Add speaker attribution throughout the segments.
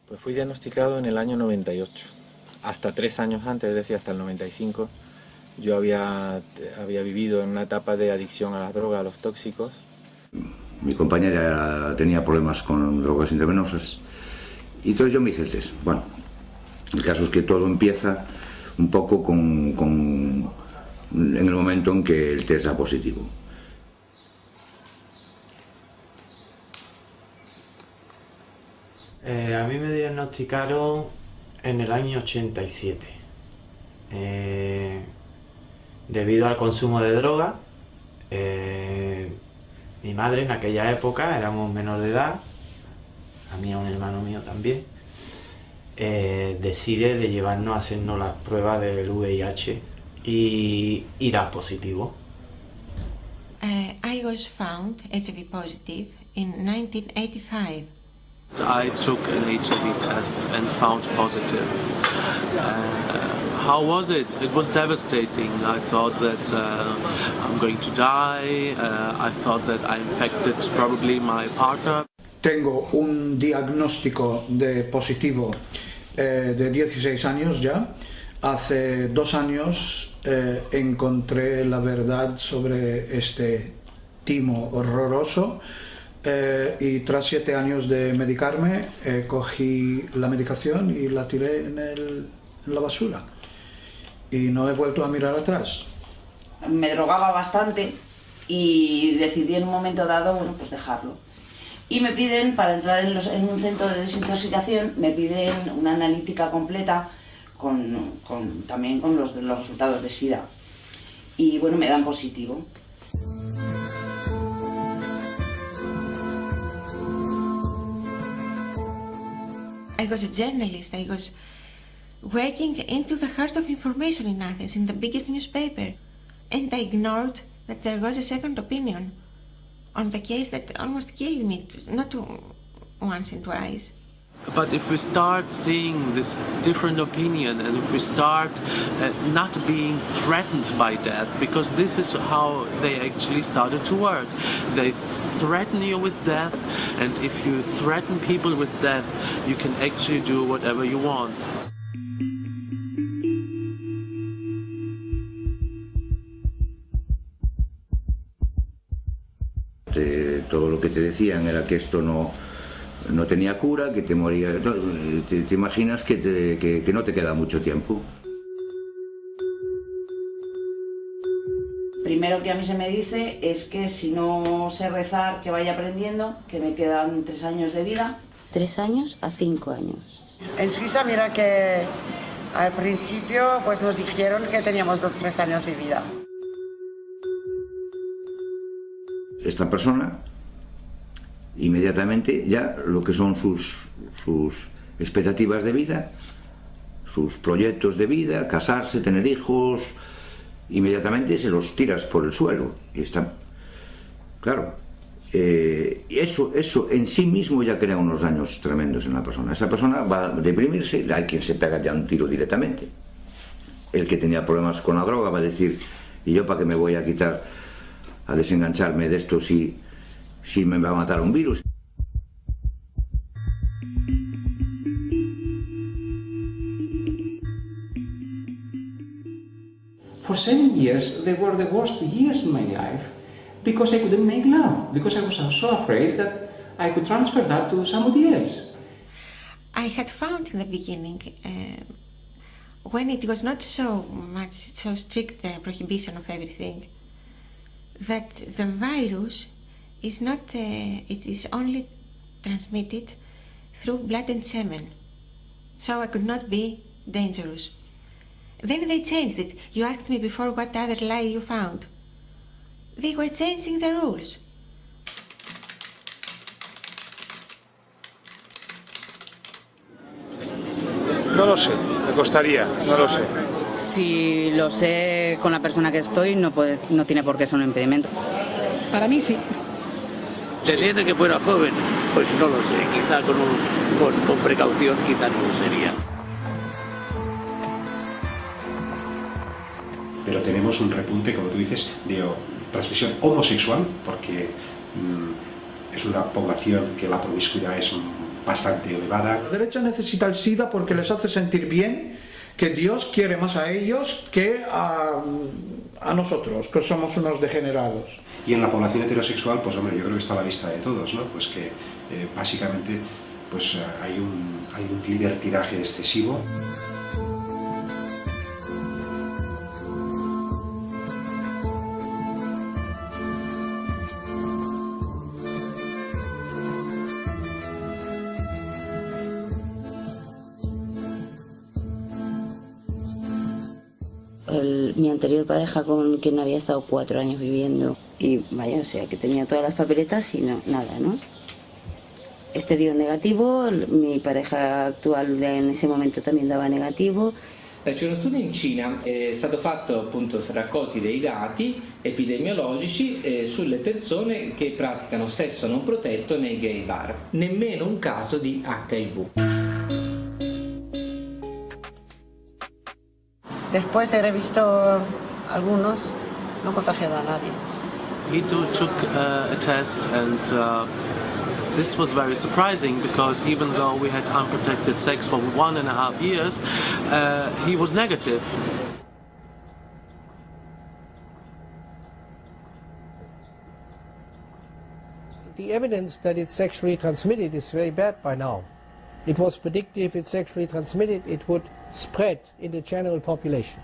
Speaker 1: Pues fui diagnosticado en el año 98. Hasta 3 años antes, es decir, hasta el 95, yo había vivido en una etapa de adicción a las drogas, a los tóxicos.
Speaker 2: Mi compañera tenía problemas con drogas intravenosas y entonces yo me hice el test. Bueno, el caso es que todo empieza un poco en el momento en que el test da positivo.
Speaker 3: A mí me diagnosticaron en el año 87 debido al consumo de droga. Mi madre en aquella época, éramos menores de edad, a mí y a un hermano mío también, decide de llevarnos a hacernos las pruebas del VIH y da positivo.
Speaker 4: I was found HIV positive in 1985.
Speaker 5: I took an HIV test and found positive. How was it? It was devastating. I thought that I'm going to die. I thought that I infected probably my partner.
Speaker 6: Tengo un diagnóstico de positivo de 16 años ya. Hace 2 años encontré la verdad sobre este timo horroroso. Y tras 7 años de medicarme, cogí la medicación y la tiré en la basura. Y no he vuelto a mirar atrás.
Speaker 7: Me drogaba bastante y decidí en un momento dado, bueno, pues dejarlo. Y me piden, para entrar en un centro de desintoxicación, me piden una analítica completa también con los resultados de SIDA. Y bueno, me dan positivo.
Speaker 4: I was a journalist. I was working into the heart of information in Athens, in the biggest newspaper. And I ignored that there was a second opinion on the case that almost killed me, not once and twice.
Speaker 5: But if we start seeing this different opinion, and if we start not being threatened by death, because this is how they actually started to work. They threaten you with death, and if you threaten people with death, you can actually do whatever you want.
Speaker 2: Todo lo que te decían era que esto no tenía cura, que te moría. Te imaginas que no te queda mucho tiempo.
Speaker 7: Primero que a mí se me dice es que si no sé rezar, que vaya aprendiendo, que me quedan 3 años de vida.
Speaker 8: 3 años a 5 años.
Speaker 9: En Suiza, mira que al principio pues nos dijeron que teníamos 2-3 años de vida.
Speaker 2: Esta persona, inmediatamente ya lo que son sus expectativas de vida, sus proyectos de vida, casarse, tener hijos, inmediatamente se los tiras por el suelo. Y está, claro, eso en sí mismo ya crea unos daños tremendos en la persona. Esa persona va a deprimirse, hay quien se pega ya un tiro directamente. El que tenía problemas con la droga va a decir, ¿y yo para qué me voy a quitar, a desengancharme de esto si me va a matar un virus?
Speaker 10: For 7 years, they were the worst years in my life because I couldn't make love, because I was so afraid that I could transfer that to somebody else.
Speaker 4: I had found in the beginning, when it was not so strict the prohibition of everything, that the virus is not, it is only transmitted through blood and semen. So I could not be dangerous. Then they changed it. You asked me before what other lie you found. They were changing the rules.
Speaker 11: No lo sé, me costaría, no lo sé.
Speaker 12: Si lo sé con la persona que estoy, no tiene por qué ser un impedimento.
Speaker 13: Para mí sí.
Speaker 14: Teniendo que fuera joven, pues no lo sé, quizá con precaución quizá no lo sería.
Speaker 15: Pero tenemos un repunte, como tú dices, de transmisión homosexual, porque es una población que la promiscuidad es bastante elevada.
Speaker 6: La derecha necesita el SIDA porque les hace sentir bien que Dios quiere más a ellos que a nosotros, que somos unos degenerados.
Speaker 15: Y en la población heterosexual, pues hombre, yo creo que está a la vista de todos, ¿no? Pues que básicamente pues, hay un libertinaje excesivo.
Speaker 8: Mi anterior pareja con quien había estado 4 años viviendo y vaya, o sea, que tenía todas las papeletas y no, nada, ¿no? Este dio negativo, mi pareja actual en ese momento también daba negativo.
Speaker 16: C'è uno studio in Cina, è stato fatto appunto raccolti dei dati epidemiologici sulle persone che praticano sesso non protetto nei gay bar, nemmeno un caso di HIV.
Speaker 9: Después de haber visto algunos, no contagiado a nadie.
Speaker 5: He took a test and this was very surprising because even though we had unprotected sex for 1.5 years, he was negative.
Speaker 17: The evidence that it's sexually transmitted is very bad by now. It was predicted if it's sexually transmitted, it would spread in the general population.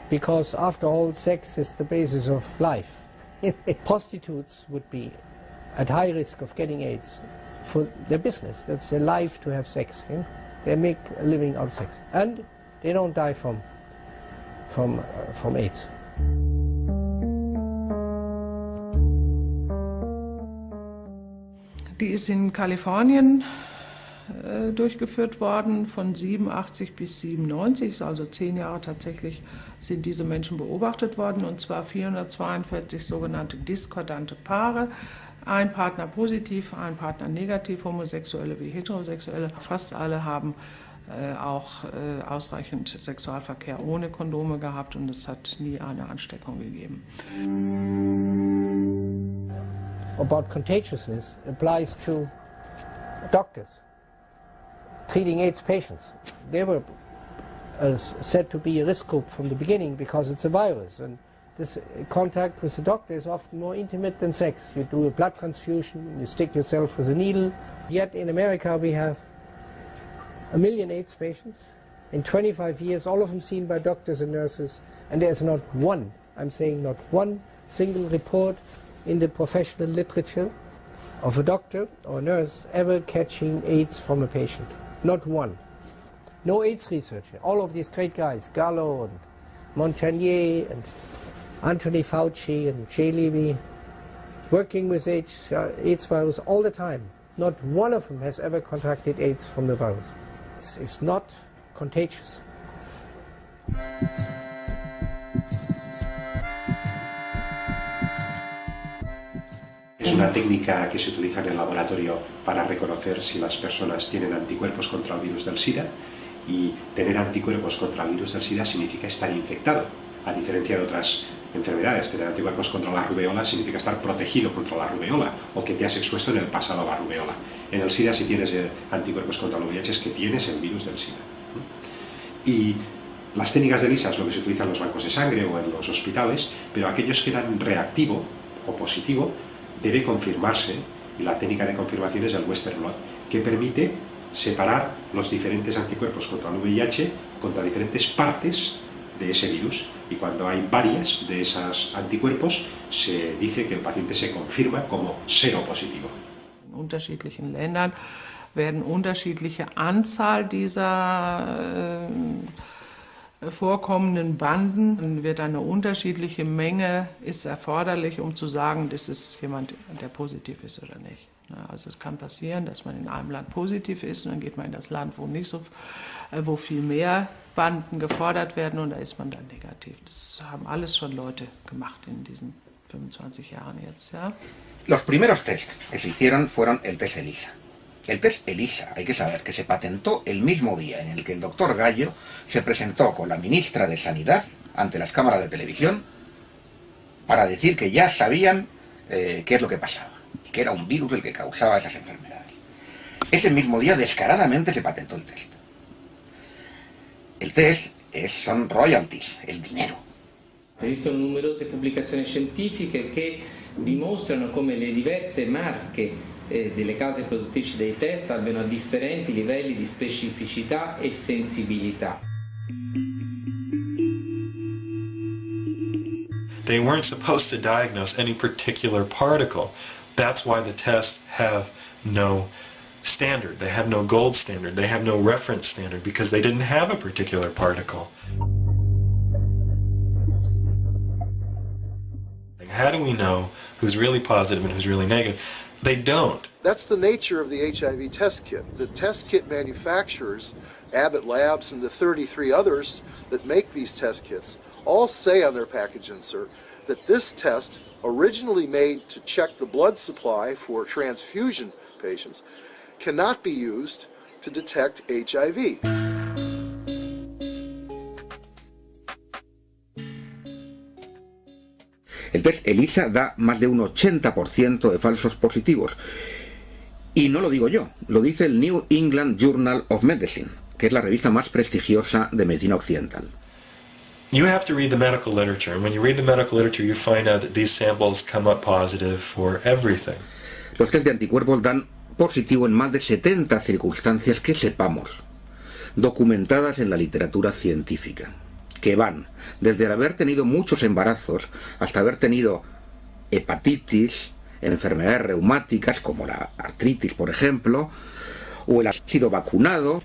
Speaker 17: Because after all, sex is the basis of life. Prostitutes would be at high risk of getting AIDS for their business. That's their life to have sex. Yeah? They make a living out of sex. And they don't die from AIDS.
Speaker 13: Die ist in Kalifornien durchgeführt worden von 87 bis 97, also 10 Jahre tatsächlich sind diese Menschen beobachtet worden, und zwar 442 sogenannte diskordante Paare, ein Partner positiv, ein Partner negativ, Homosexuelle wie Heterosexuelle. Fast alle haben auch ausreichend Sexualverkehr ohne Kondome gehabt und es hat nie eine Ansteckung gegeben.
Speaker 17: About contagiousness applies to doctors treating AIDS patients. They were said to be a risk group from the beginning because it's a virus, and this contact with the doctor is often more intimate than sex. You do a blood transfusion, you stick yourself with a needle. Yet in America we have 1 million AIDS patients in 25 years, all of them seen by doctors and nurses, and there's not one, I'm saying not one single report in the professional literature of a doctor or a nurse ever catching AIDS from a patient. Not one. No AIDS researcher. All of these great guys, Gallo and Montagnier and Anthony Fauci and Jay Levy, working with AIDS virus all the time. Not one of them has ever contracted AIDS from the virus. It's not contagious.
Speaker 15: Es una técnica que se utiliza en el laboratorio para reconocer si las personas tienen anticuerpos contra el virus del SIDA, y tener anticuerpos contra el virus del SIDA significa estar infectado, a diferencia de otras enfermedades. Tener anticuerpos contra la rubeola significa estar protegido contra la rubeola o que te has expuesto en el pasado a la rubeola. En el SIDA, si tienes anticuerpos contra el VIH, es que tienes el virus del SIDA. Y las técnicas de ELISA es lo que se utiliza en los bancos de sangre o en los hospitales, pero aquellos que dan reactivo o positivo debe confirmarse, y la técnica de confirmación es el Western blot, que permite separar los diferentes anticuerpos contra el VIH contra diferentes partes de ese virus, y cuando hay varias de esos anticuerpos se dice que el paciente se confirma como seropositivo.
Speaker 13: In unterschiedlichen Ländern werden unterschiedliche Anzahl dieser vorkommenden Banden, wird eine unterschiedliche Menge ist erforderlich, um zu sagen, das ist jemand, der positiv ist oder nicht. Also es kann passieren, dass man in einem Land positiv ist und dann geht man in das Land, wo viel mehr Banden gefordert werden und da ist man dann negativ. Das haben alles schon Leute gemacht in diesen 25 Jahren jetzt, ja.
Speaker 18: Los primeros test que se hicieron fueron el test ELISA. El test ELISA, hay que saber que se patentó el mismo día en el que el doctor Gallo se presentó con la ministra de Sanidad ante las cámaras de televisión para decir que ya sabían qué es lo que pasaba, que era un virus el que causaba esas enfermedades. Ese mismo día descaradamente se patentó el test. El test son royalties, el dinero.
Speaker 16: Esistono numerose pubblicazioni scientifiche che dimostrano come le diverse marche delle case produttrici dei test abbiano differenti livelli di specificità e sensibilità.
Speaker 19: They weren't supposed to diagnose any particular particle. That's why the tests have no standard. They have no gold standard. They have no reference standard because they didn't have a particular particle. How do we know who's really positive and who's really negative? They don't.
Speaker 20: That's the nature of the HIV test kit. The test kit manufacturers, Abbott Labs and the 33 others that make these test kits, all say on their package insert that this test, originally made to check the blood supply for transfusion patients, cannot be used to detect HIV.
Speaker 18: El test ELISA da más de un 80% de falsos positivos. Y no lo digo yo, lo dice el New England Journal of Medicine, que es la revista más prestigiosa de medicina occidental.
Speaker 19: You have to read the medical literature, and when you read the medical literature you find out that these samples come up positive for everything.
Speaker 18: Los test de anticuerpos dan positivo en más de 70 circunstancias que sepamos, documentadas en la literatura científica, que van desde el haber tenido muchos embarazos hasta haber tenido hepatitis, enfermedades reumáticas como la artritis, por ejemplo, o el haber sido vacunado.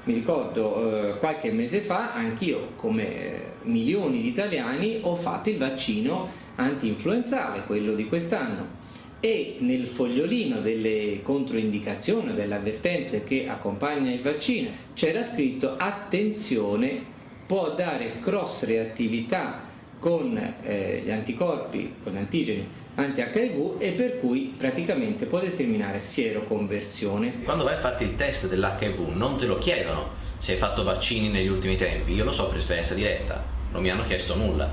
Speaker 16: Mi ricordo qualche mese fa anch'io, come milioni di italiani, ho fatto il vaccino anti-influenzale, quello di quest'anno. E nel fogliolino delle controindicazioni, delle avvertenze che accompagna il vaccino, c'era scritto: attenzione, può dare cross reattività con gli anticorpi, con gli antigeni anti-HIV e per cui praticamente può determinare sieroconversione.
Speaker 21: Quando vai a farti il test dell'HIV non te lo chiedono se hai fatto vaccini negli ultimi tempi, io lo so per esperienza diretta, non mi hanno chiesto nulla.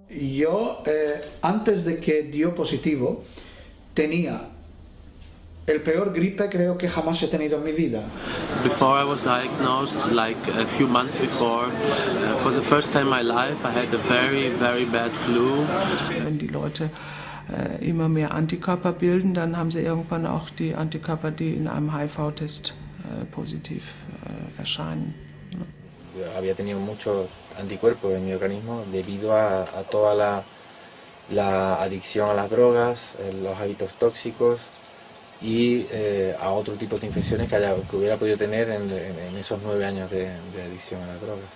Speaker 6: Yo, antes de que dio positivo, tenía el peor gripe creo que jamás he tenido en mi vida.
Speaker 5: Before I was diagnosed, like a few months before, for the first time in my life, I had a very, very bad flu.
Speaker 13: Wenn die Leute immer mehr Antikörper bilden, dann haben sie irgendwann auch die Antikörper, die in einem HIV-Test positiv erscheinen.
Speaker 1: Yo había tenido muchos anticuerpos en mi organismo debido a toda la adicción a las drogas, los hábitos tóxicos y a otro tipo de infecciones que hubiera podido tener en esos 9 años de adicción a las drogas.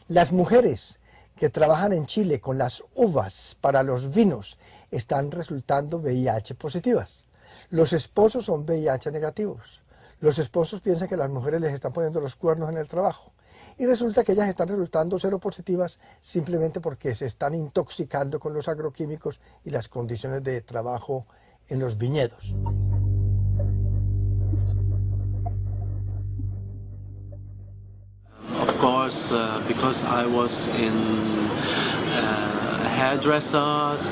Speaker 17: Las mujeres que trabajan en Chile con las uvas para los vinos están resultando VIH positivas. Los esposos son VIH negativos. Los esposos piensan que las mujeres les están poniendo los cuernos en el trabajo. Y resulta que ellas están resultando seropositivas simplemente porque se están intoxicando con los agroquímicos y las condiciones de trabajo en los viñedos.
Speaker 5: Of course, because I was in hairdressers,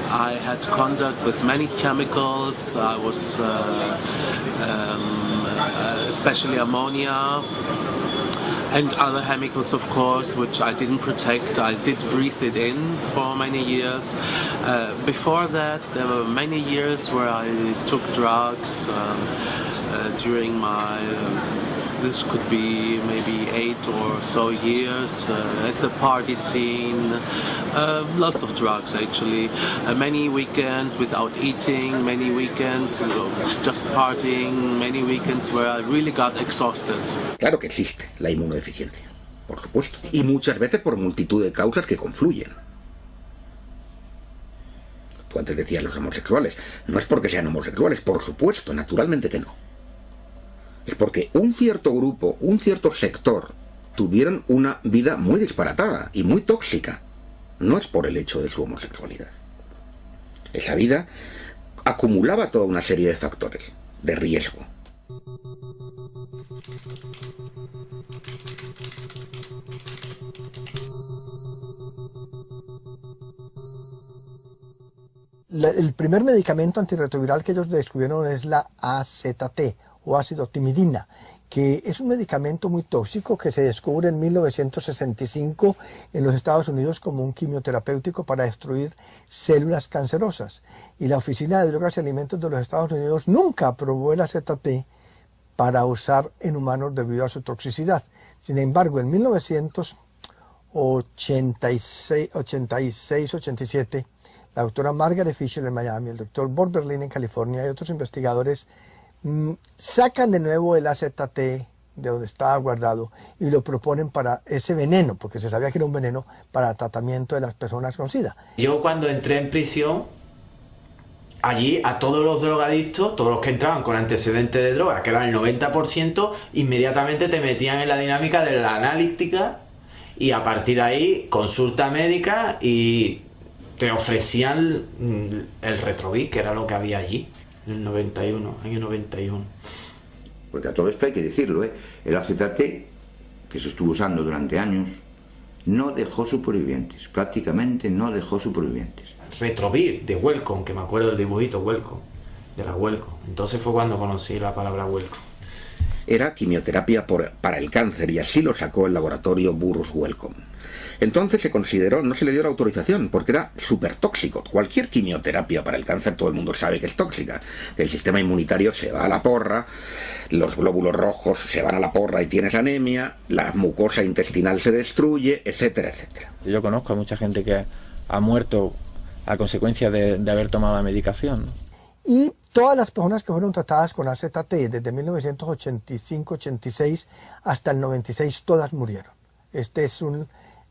Speaker 5: I had contact with many chemicals. I was especially ammonia and other chemicals, of course, which I didn't protect. I did breathe it in for many years. Before that, there were many years where I took drugs during my this could be maybe 8 or so years at the party scene. Lots of drugs actually. Many weekends without eating, many weekends just partying, many weekends where I really got exhausted.
Speaker 18: Claro que existe la inmunodeficiencia, por supuesto, y muchas veces por multitud de causas que confluyen. Tú antes decías los homosexuales. No es porque sean homosexuales, por supuesto, naturalmente que no. Es porque un cierto grupo, un cierto sector, tuvieron una vida muy disparatada y muy tóxica. No es por el hecho de su homosexualidad. Esa vida acumulaba toda una serie de factores de riesgo.
Speaker 3: El primer medicamento antirretroviral que ellos descubrieron es la AZT o ácido timidina, que es un medicamento muy tóxico que se descubre en 1965 en los Estados Unidos como un quimioterapéutico para destruir células cancerosas. Y la Oficina de Drogas y Alimentos de los Estados Unidos nunca aprobó el AZT para usar en humanos debido a su toxicidad. Sin embargo, en 1986-87, la doctora Margaret Fisher en Miami, el doctor Bob Berlin en California y otros investigadores sacan de nuevo el AZT de donde estaba guardado y lo proponen para ese veneno, porque se sabía que era un veneno para tratamiento de las personas con SIDA.
Speaker 22: Yo cuando entré en prisión, allí a todos los drogadictos, todos los que entraban con antecedentes de droga, que eran el 90%, inmediatamente te metían en la dinámica de la analítica y a partir de ahí consulta médica y te ofrecían el Retrovic, que era lo que había allí, en el 91, año 91.
Speaker 2: Porque a todo esto hay que decirlo, el AZT, que se estuvo usando durante años, no dejó supervivientes, prácticamente no dejó supervivientes.
Speaker 22: Retrovic, de Welcome, que me acuerdo del dibujito Welcome, de la Welcome. Entonces fue cuando conocí la palabra Welcome.
Speaker 18: Era quimioterapia para el cáncer y así lo sacó el laboratorio Burroughs Wellcome. Entonces se consideró, no se le dio la autorización porque era súper tóxico. Cualquier quimioterapia para el cáncer todo el mundo sabe que es tóxica. El sistema inmunitario se va a la porra, los glóbulos rojos se van a la porra y tienes anemia, la mucosa intestinal se destruye, etcétera, etcétera.
Speaker 1: Yo conozco a mucha gente que ha muerto a consecuencia de haber tomado la medicación.
Speaker 3: Y todas las personas que fueron tratadas con AZT desde 1985-86 hasta el 96, todas murieron. Este es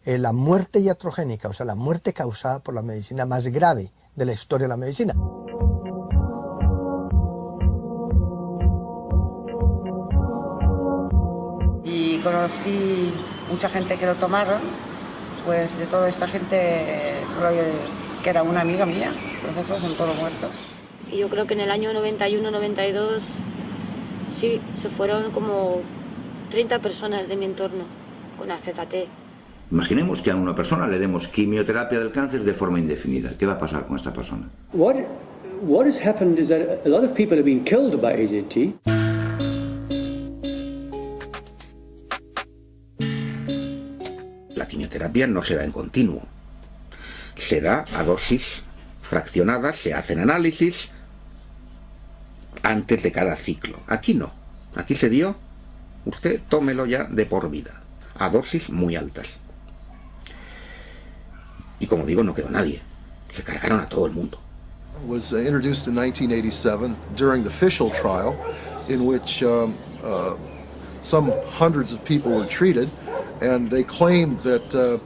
Speaker 3: la muerte iatrogénica, o sea, la muerte causada por la medicina más grave de la historia de la medicina.
Speaker 9: Y conocí mucha gente que lo tomaron, pues de toda esta gente, solo que era una amiga mía, los otros son todos muertos.
Speaker 23: Y yo creo que en el año 91-92, sí, se fueron como 30 personas de mi entorno con AZT.
Speaker 2: Imaginemos que a una persona le demos quimioterapia del cáncer de forma indefinida. ¿Qué va a pasar con esta persona?
Speaker 24: What has happened is that a lot of people have been killed by AZT.
Speaker 18: La quimioterapia no se da en continuo. Se da a dosis fraccionadas, se hacen análisis antes de cada ciclo. Aquí no. Aquí se dio, usted tómelo ya de por vida, a dosis muy altas. Y como digo, no quedó nadie. Se cargaron a todo el mundo.
Speaker 20: It was introduced in 1987 during the Fischl trial, in which some hundreds of people were treated, and they claimed that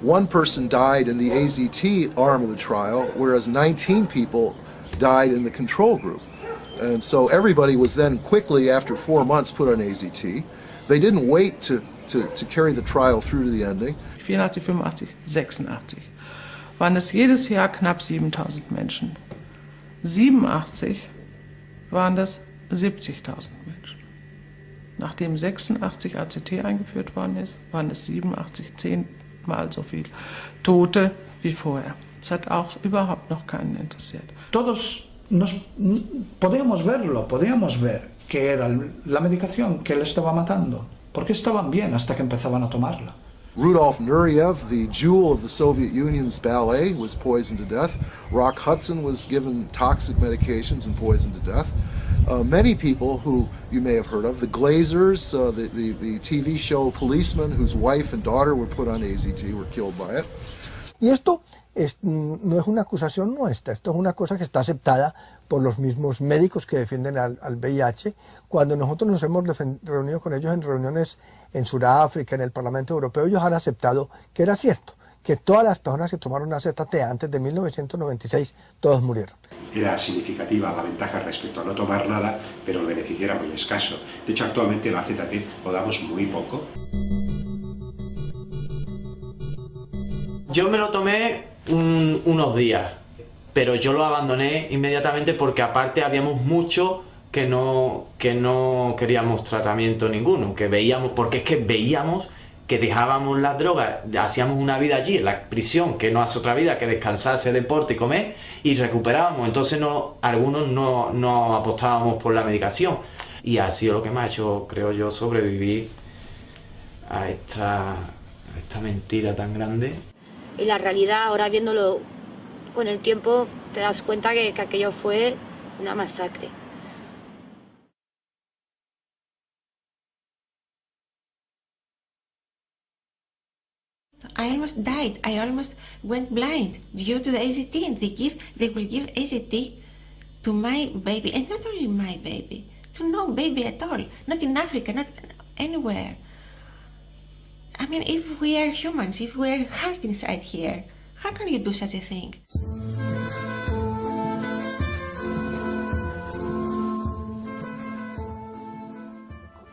Speaker 20: one person died in the AZT arm of the trial, whereas 19 people died in the control group. And so everybody was then quickly, after 4 months, put on AZT. They didn't wait to carry the trial through to the ending.
Speaker 13: 84, 85, 86 waren es jedes Jahr knapp 7000 Menschen. 87 waren das 70.000 Menschen. Nachdem 86 AZT eingeführt worden ist, waren es 87 10-mal so viel Tote wie vorher. Es hat auch überhaupt noch keinen interessiert.
Speaker 6: Todos podíamos ver que era la medicación que le estaba matando, porque estaban bien hasta que empezaban a tomarla.
Speaker 20: Rudolf Nureyev, the jewel of the Soviet Union's ballet, was poisoned to death. Rock Hudson was given toxic medications and poisoned to death. Many people who you may have heard of, the Glazers, the TV show Policeman, whose wife and daughter were put on AZT, were killed by it.
Speaker 3: Y esto no es una acusación nuestra, esto es una cosa que está aceptada por los mismos médicos que defienden al VIH. Cuando nosotros nos hemos reunido con ellos en reuniones en Sudáfrica, en el Parlamento Europeo, ellos han aceptado que era cierto, que todas las personas que tomaron AZT antes de 1996, todos murieron.
Speaker 15: Era significativa la ventaja respecto a no tomar nada, pero el beneficio era muy escaso. De hecho, actualmente el AZT lo damos muy poco.
Speaker 22: Yo me lo tomé unos días, pero yo lo abandoné inmediatamente porque aparte habíamos muchos que no queríamos tratamiento ninguno, que veíamos, porque es que veíamos que dejábamos las drogas, hacíamos una vida allí en la prisión, que no hace otra vida que descansar, hacer deporte y comer, y recuperábamos. Entonces algunos no apostábamos por la medicación. Y ha sido lo que me ha hecho, creo yo, sobrevivir a esta mentira tan grande.
Speaker 23: Y la realidad, ahora viéndolo con el tiempo, te das cuenta que aquello fue una masacre.
Speaker 4: I almost died. I almost went blind due to the AZT, and they will give AZT to my baby, and not only my baby, to no baby at all, not in Africa, not anywhere. I mean, if we are humans, if we are hurt inside here, how can you do such a thing?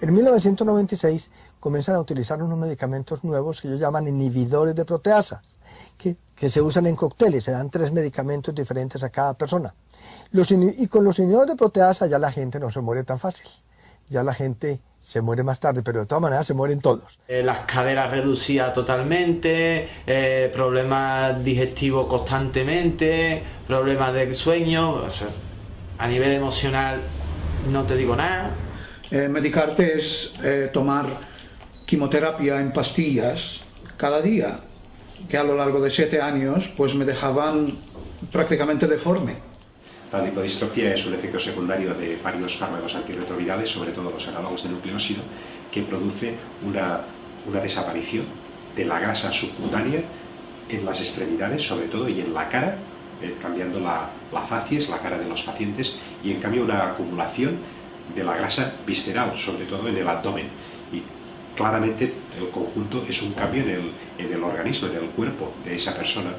Speaker 3: En 1996 comienzan a utilizar unos medicamentos nuevos que ellos llaman inhibidores de proteasas, que se usan en cócteles, se dan 3 medicamentos diferentes a cada persona. Y con los inhibidores de proteasa ya la gente no se muere tan fácil, ya la gente se muere más tarde, pero de todas maneras se mueren todos.
Speaker 22: Las caderas reducidas totalmente, problemas digestivos constantemente, problemas del sueño, o sea, a nivel emocional no te digo nada.
Speaker 6: Medicarte es tomar quimioterapia en pastillas cada día, que a lo largo de 7 años pues me dejaban prácticamente deforme.
Speaker 15: La lipodistrofia es un efecto secundario de varios fármacos antirretrovirales, sobre todo los análogos de nucleósido, que produce una desaparición de la grasa subcutánea en las extremidades, sobre todo, y en la cara, cambiando la facies, la cara de los pacientes, y en cambio una acumulación de la grasa visceral, sobre todo en el abdomen. Y claramente el conjunto es un cambio en el organismo, en el cuerpo de esa persona,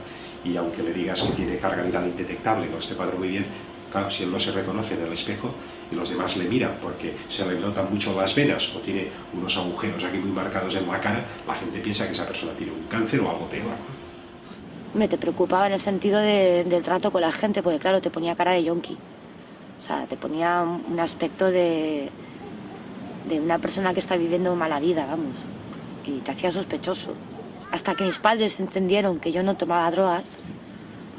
Speaker 15: y aunque le digas que tiene carga viral indetectable, no esté cuadro muy bien, claro, si él no se reconoce en el espejo y los demás le miran porque se le notan mucho las venas o tiene unos agujeros aquí muy marcados en la cara, la gente piensa que esa persona tiene un cáncer o algo peor.
Speaker 23: Me te preocupaba en el sentido del trato con la gente, porque claro, te ponía cara de yonki. O sea, te ponía un aspecto de una persona que está viviendo mala vida, vamos. Y te hacía sospechoso. Hasta que mis padres entendieron que yo no tomaba drogas,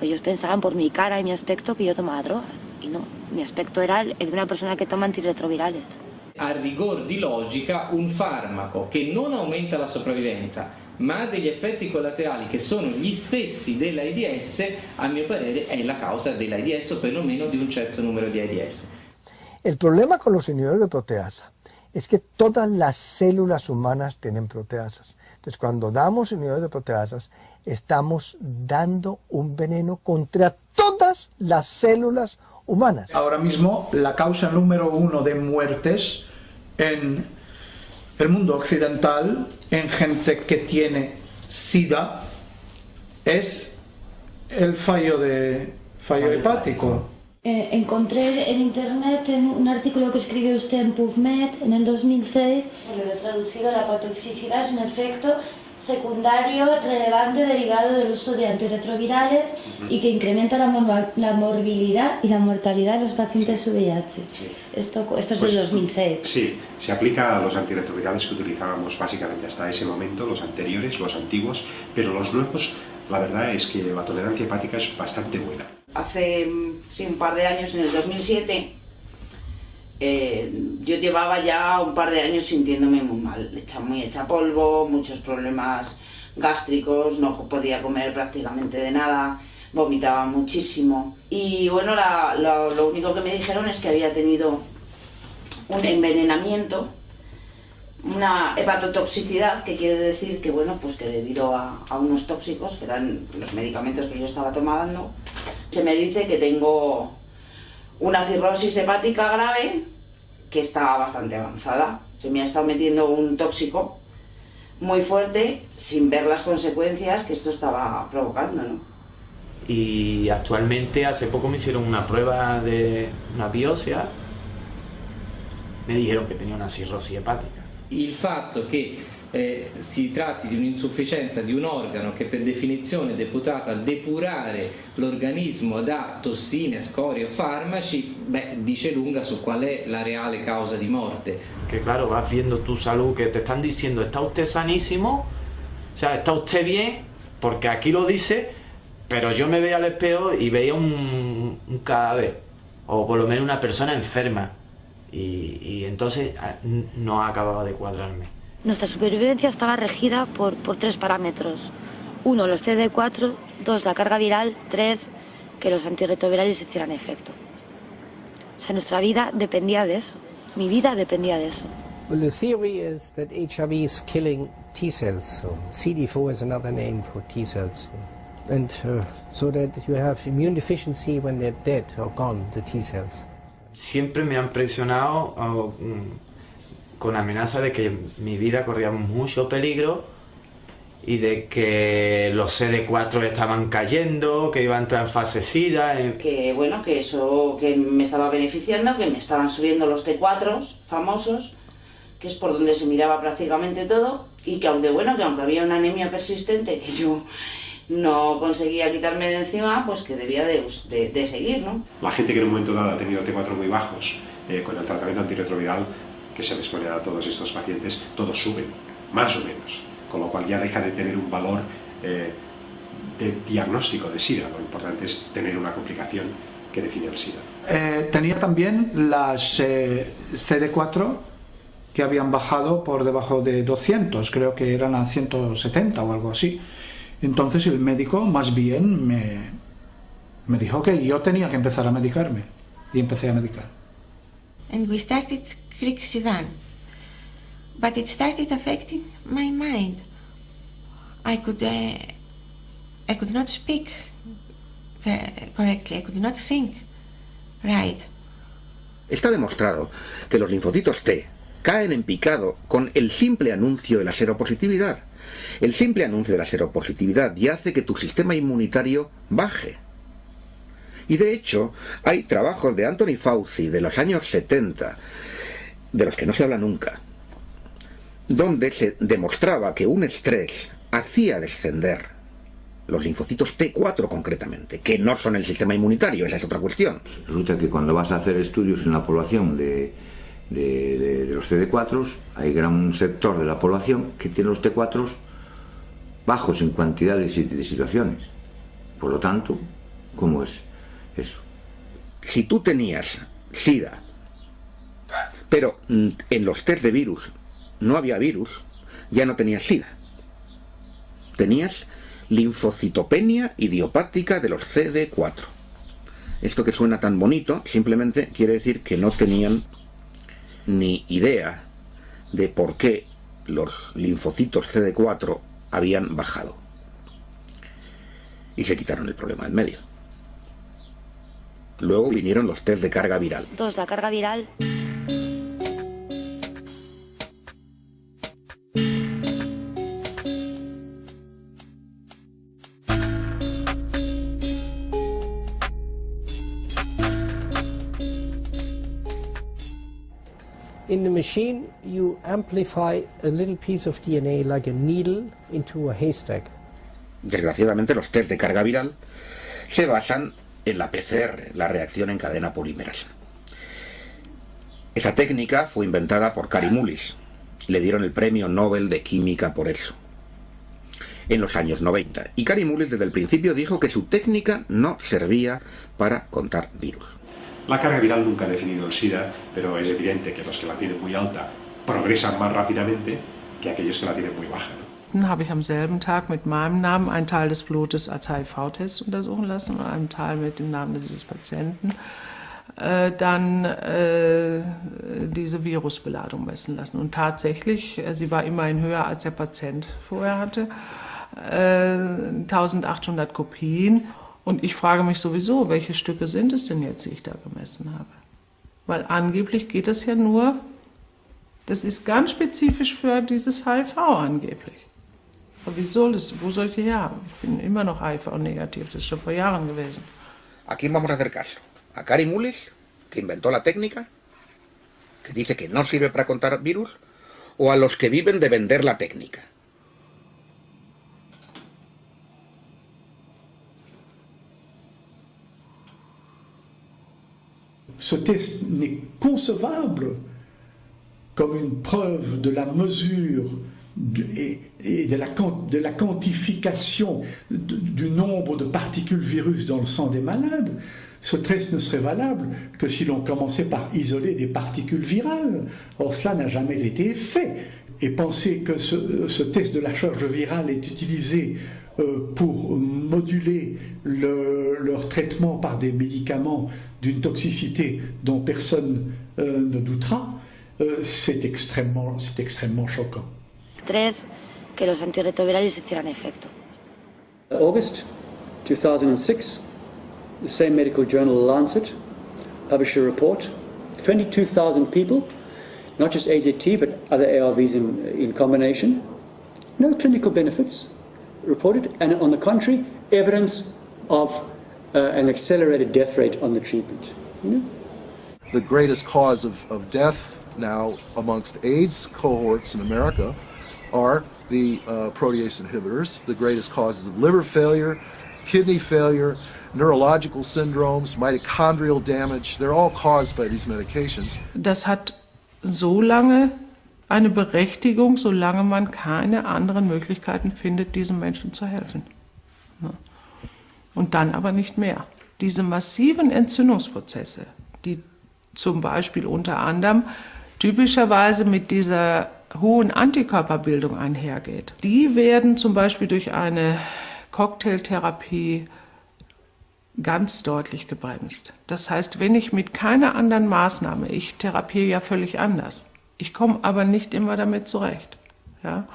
Speaker 23: ellos pensaban por mi cara y mi aspecto que yo tomaba drogas. Y no, mi aspecto era el de una persona che toma antirretrovirales.
Speaker 16: A rigor di logica, un farmaco che non aumenta la sopravvivenza, ma ha degli effetti collaterali che sono gli stessi dell'AIDS, a mio parere è la causa dell'AIDS o perlomeno di un certo numero di AIDS.
Speaker 3: El problema con los inhibidores de proteasa es que todas las células humanas tienen proteasas. Entonces, cuando damos inhibidores de proteasas, estamos dando un veneno contra todas las células humanas.
Speaker 6: Ahora mismo, la causa número 1 de muertes en el mundo occidental, en gente que tiene SIDA, es el fallo hepático.
Speaker 23: Encontré en internet un artículo que escribió usted en PubMed en el 2006. Lo he traducido: la patoxicidad es un efecto secundario relevante derivado del uso de antirretrovirales y que incrementa la morbilidad y la mortalidad de los pacientes VIH. Sí. Esto es del 2006.
Speaker 15: Sí, se aplica a los antirretrovirales que utilizábamos básicamente hasta ese momento, los anteriores, los antiguos, pero los nuevos, la verdad es que la tolerancia hepática es bastante buena.
Speaker 7: Hace un par de años, en el 2007, yo llevaba ya un par de años sintiéndome muy mal, muy hecha polvo, muchos problemas gástricos, no podía comer prácticamente de nada, vomitaba muchísimo. Y bueno, lo único que me dijeron es que había tenido un envenenamiento, una hepatotoxicidad, que quiere decir que, bueno, pues que debido a unos tóxicos, que eran los medicamentos que yo estaba tomando, se me dice que tengo una cirrosis hepática grave que está bastante avanzada. Se me ha estado metiendo un tóxico muy fuerte sin ver las consecuencias que esto estaba provocando, ¿no?
Speaker 22: Y actualmente, hace poco me hicieron una prueba de una biopsia, me dijeron che tenía una cirrosi epatica.
Speaker 16: Il fatto che si tratti di un'insufficienza di un organo che per definizione è deputato a depurare l'organismo da tossine, scorie o farmaci, beh, dice lunga su qual è la reale causa di morte.
Speaker 22: Que claro, vas viendo tu salud, que te están diciendo, está usted sanísimo, o sea, está usted bien, porque aquí lo dice, pero yo me veía al espejo y veía un cadáver, o por lo menos una persona enferma, y entonces no acababa de cuadrarme.
Speaker 23: Nuestra supervivencia estaba regida por 3 parámetros. 1, los CD4, 2, la carga viral, 3, que los antirretrovirales hicieran efecto. O sea, nuestra vida dependía de eso. Mi vida dependía de eso.
Speaker 17: Well, the theory is that HIV is killing T cells. So CD4 is another name for T cells. And so that you have immune deficiency when they're dead or gone, the T cells.
Speaker 22: Siempre me han presionado con amenaza de que mi vida corría mucho peligro y de que los CD4 estaban cayendo, que iba a entrar en fase SIDA.
Speaker 7: Que bueno, que eso que me estaba beneficiando, que me estaban subiendo los T4 famosos, que es por donde se miraba prácticamente todo, y que aunque había una anemia persistente que yo no conseguía quitarme de encima, pues que debía de seguir, ¿no?
Speaker 15: La gente que en un momento dado ha tenido T4 muy bajos, con el tratamiento antirretroviral que se les pone a todos estos pacientes, todos suben, más o menos, con lo cual ya deja de tener un valor de diagnóstico de SIDA. Lo importante es tener una complicación que define el SIDA.
Speaker 6: Tenía también las CD4 que habían bajado por debajo de 200, creo que eran a 170 o algo así. Entonces el médico más bien me dijo que yo tenía que empezar a medicarme, y empecé a medicar.
Speaker 4: And we started Crixidan, but it started affecting my mind. I could not speak correctly, I could not think right.
Speaker 18: Está demostrado que los linfocitos T caen en picado con el simple anuncio de la seropositividad. El simple anuncio de la seropositividad ya hace que tu sistema inmunitario baje. Y de hecho, hay trabajos de Anthony Fauci de los años 70, de los que no se habla nunca, donde se demostraba que un estrés hacía descender los linfocitos T4 concretamente, que no son el sistema inmunitario, esa es otra cuestión.
Speaker 2: Resulta que cuando vas a hacer estudios en la población de los CD4, hay gran sector de la población que tiene los T4 bajos en cantidad de situaciones. Por lo tanto, ¿cómo es eso?
Speaker 18: Si tú tenías SIDA, pero en los test de virus no había virus, ya no tenías SIDA. Tenías linfocitopenia idiopática de los CD4. Esto que suena tan bonito simplemente quiere decir que no tenían ni idea de por qué los linfocitos CD4 habían bajado. Y se quitaron el problema del medio. Luego vinieron los test de carga viral.
Speaker 23: 2, la carga viral.
Speaker 17: In the machine, you amplify a little piece of DNA like a needle into a haystack.
Speaker 18: Desgraciadamente, los test de carga viral se basan en la PCR, la reacción en cadena polimerasa. Esa técnica fue inventada por Kary Mullis. Le dieron el premio Nobel de Química por eso, en los años 90. Y Kary Mullis desde el principio dijo que su técnica no servía para contar virus.
Speaker 15: La carga viral nunca ha definido el SIDA, pero es evidente que los que la tienen muy alta progresan más rápidamente que aquellos que la tienen muy baja, ¿no?
Speaker 13: habe ich am selben Tag mit meinem Namen einen Teil des Blutes als HIV-Test untersuchen lassen und einen Teil mit dem Namen dieses Patienten diese Virusbeladung messen lassen. Und tatsächlich, sie war immerhin höher als der Patient vorher hatte, 1800 Kopien. Und ich frage mich sowieso, welche Stücke sind es denn jetzt, die ich da gemessen habe? Weil angeblich geht es ja nur, das ist ganz spezifisch für dieses HIV angeblich. Aber wo soll ich die her haben? Ich bin immer noch HIV-negativ, das ist schon vor Jahren gewesen.
Speaker 18: ¿A quién vamos a hacer caso? ¿A Kary Mullis, que inventó la técnica, que dice que no sirve para contar virus, o a los que viven de vender la técnica?
Speaker 10: Ce test n'est concevable comme une preuve de la mesure et de la quantification du nombre de particules virus dans le sang des malades. Ce test ne serait valable que si l'on commençait par isoler des particules virales. Or, cela n'a jamais été fait. Et penser que ce test de la charge virale est utilisé pour moduler leur traitement par des médicaments d'une toxicité dont personne ne doutera, c'est extrêmement choquant.
Speaker 23: 3. Que los antirretrovirales hicieran efecto.
Speaker 24: August 2006, the same medical journal Lancet published a report. 22,000 people, not just AZT but other ARVs in combination. No clinical benefits reported, and on the contrary, evidence of an accelerated death rate on the treatment. You know?
Speaker 20: The greatest cause of death now amongst AIDS cohorts in America are the protease inhibitors. The greatest causes of liver failure, kidney failure, neurological syndromes, mitochondrial damage, they're all caused by these medications.
Speaker 13: Das hat so lange eine Berechtigung, solange man keine anderen Möglichkeiten findet, diesen Menschen zu helfen. Und dann aber nicht mehr. Diese massiven Entzündungsprozesse, die zum Beispiel unter anderem typischerweise mit dieser hohen Antikörperbildung einhergeht, die werden zum Beispiel durch eine Cocktailtherapie ganz deutlich gebremst. Das heißt, wenn ich mit keiner anderen Maßnahme, ich therapiere ja völlig anders, ich komme aber nicht immer damit zurecht. Ja?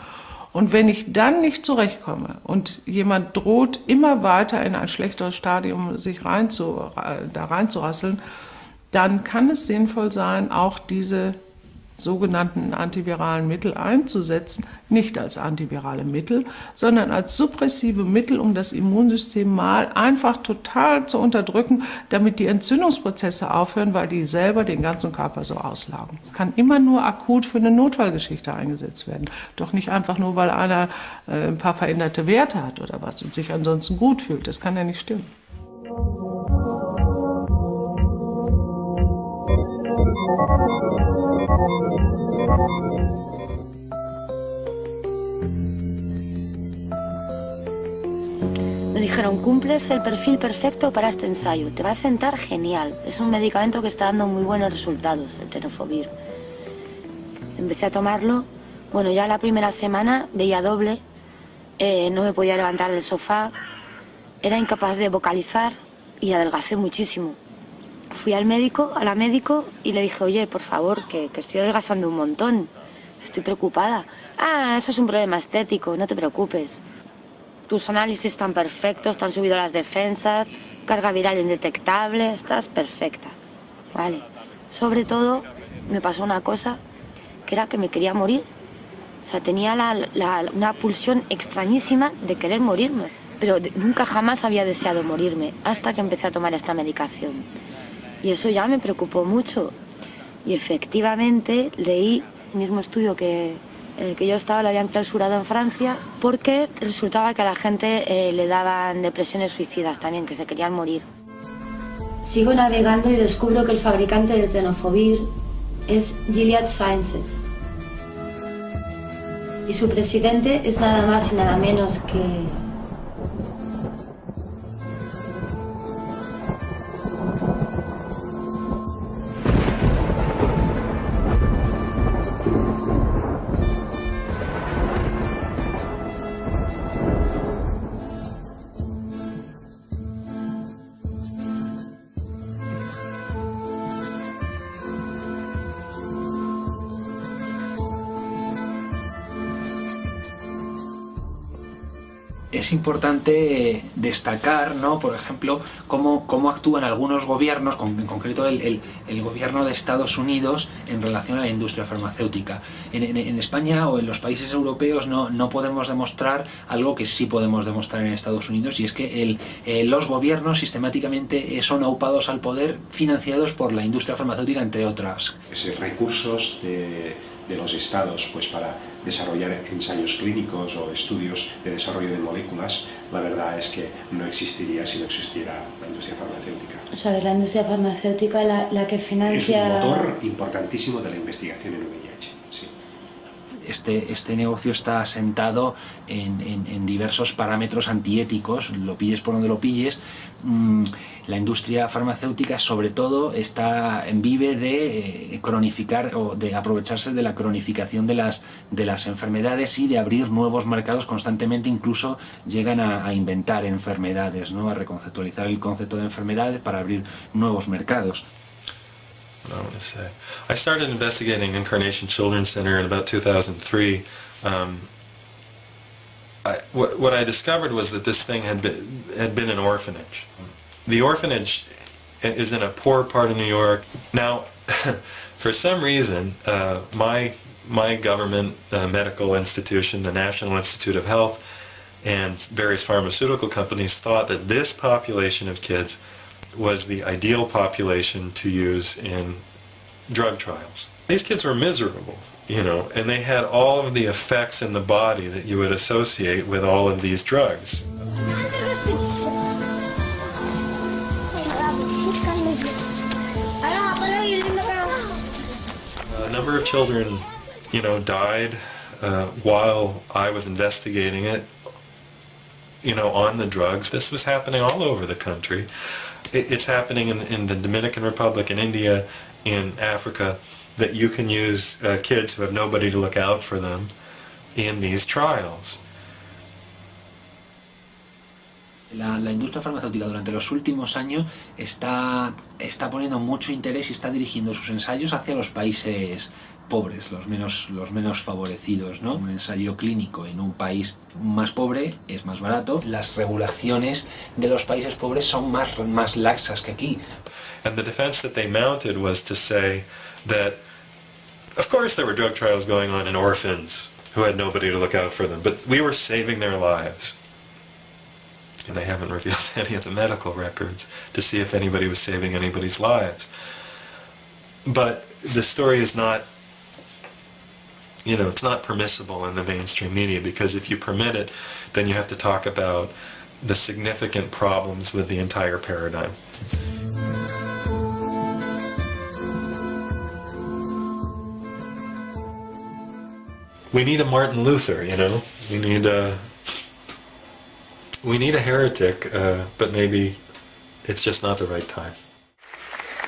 Speaker 13: Und wenn ich dann nicht zurechtkomme und jemand droht, immer weiter in ein schlechteres Stadium sich da reinzurasseln, dann kann es sinnvoll sein, auch diese sogenannten antiviralen Mittel einzusetzen, nicht als antivirale Mittel, sondern als suppressive Mittel, um das Immunsystem mal einfach total zu unterdrücken, damit die Entzündungsprozesse aufhören, weil die selber den ganzen Körper so auslaugen. Es kann immer nur akut für eine Notfallgeschichte eingesetzt werden, doch nicht einfach nur, weil einer ein paar veränderte Werte hat oder was und sich ansonsten gut fühlt. Das kann ja nicht stimmen.
Speaker 23: Me dijeron, cumples el perfil perfecto para este ensayo, te va a sentar genial. Es un medicamento que está dando muy buenos resultados, el tenofovir. Empecé a tomarlo, bueno, ya la primera semana veía doble, no me podía levantar del sofá, era incapaz de vocalizar y adelgacé muchísimo. Fui al médico, a la médico, y le dije, oye, por favor, que estoy adelgazando un montón, estoy preocupada. Ah, eso es un problema estético, no te preocupes. Tus análisis están perfectos, te han subido las defensas, carga viral indetectable, estás perfecta. Vale. Sobre todo, me pasó una cosa, que era que me quería morir. O sea, tenía una pulsión extrañísima de querer morirme. Pero nunca jamás había deseado morirme, hasta que empecé a tomar esta medicación. Y eso ya me preocupó mucho. Y efectivamente leí el mismo estudio en el que yo estaba, lo habían clausurado en Francia, porque resultaba que a la gente le daban depresiones suicidas también, que se querían morir. Sigo navegando y descubro que el fabricante del tenofovir es Gilead Sciences. Y su presidente es nada más y nada menos que
Speaker 8: es importante destacar, ¿no?, por ejemplo, cómo actúan algunos gobiernos, en concreto el gobierno de Estados Unidos, en relación a la industria farmacéutica. En España o en los países europeos no podemos demostrar algo que sí podemos demostrar en Estados Unidos, y es que los gobiernos sistemáticamente son aupados al poder, financiados por la industria farmacéutica, entre otras.
Speaker 15: Recursos de los estados pues para desarrollar ensayos clínicos o estudios de desarrollo de moléculas, la verdad es que no existiría si no existiera la industria farmacéutica.
Speaker 23: O sea, es la industria farmacéutica la que financia...
Speaker 15: Es un motor importantísimo de la investigación en VIH, sí.
Speaker 8: Este negocio está asentado en diversos parámetros antiéticos, lo pilles por donde lo pilles. La industria farmacéutica, sobre todo, vive de cronificar o de aprovecharse de la cronificación de las enfermedades y de abrir nuevos mercados constantemente. Incluso llegan a inventar enfermedades, ¿no?, a reconceptualizar el concepto de enfermedades para abrir nuevos mercados.
Speaker 19: I want to say. I started investigating Incarnation Children's Center in about 2003. What I discovered was that this thing had been an orphanage. The orphanage is in a poor part of New York. Now, for some reason, my government medical institution, the National Institute of Health, and various pharmaceutical companies thought that this population of kids was the ideal population to use in drug trials. These kids were miserable, you know, and they had all of the effects in the body that you would associate with all of these drugs. A number of children, you know, died while I was investigating it, you know, on the drugs. This was happening all over the country. It's happening in the Dominican Republic, in India, in Africa, that you can use kids who have nobody to look out for them in these trials.
Speaker 8: La industria farmacéutica durante los últimos años está poniendo mucho interés y está dirigiendo sus ensayos hacia los países pobres, los menos favorecidos, ¿no? Un ensayo clínico en un país más pobre es más barato. Las regulaciones de los países pobres son más laxas que aquí.
Speaker 19: And the defense that they mounted was to say that, of course there were drug trials going on in orphans who had nobody to look out for them, but we were saving their lives. And they haven't revealed any of the medical records to see if anybody was saving anybody's lives. But the story is not, you know, it's not permissible in the mainstream media, because if you permit it, then you have to talk about the significant problems with the entire paradigm. We need a Martin Luther, you know. We need a heretic, but maybe it's just not the right time.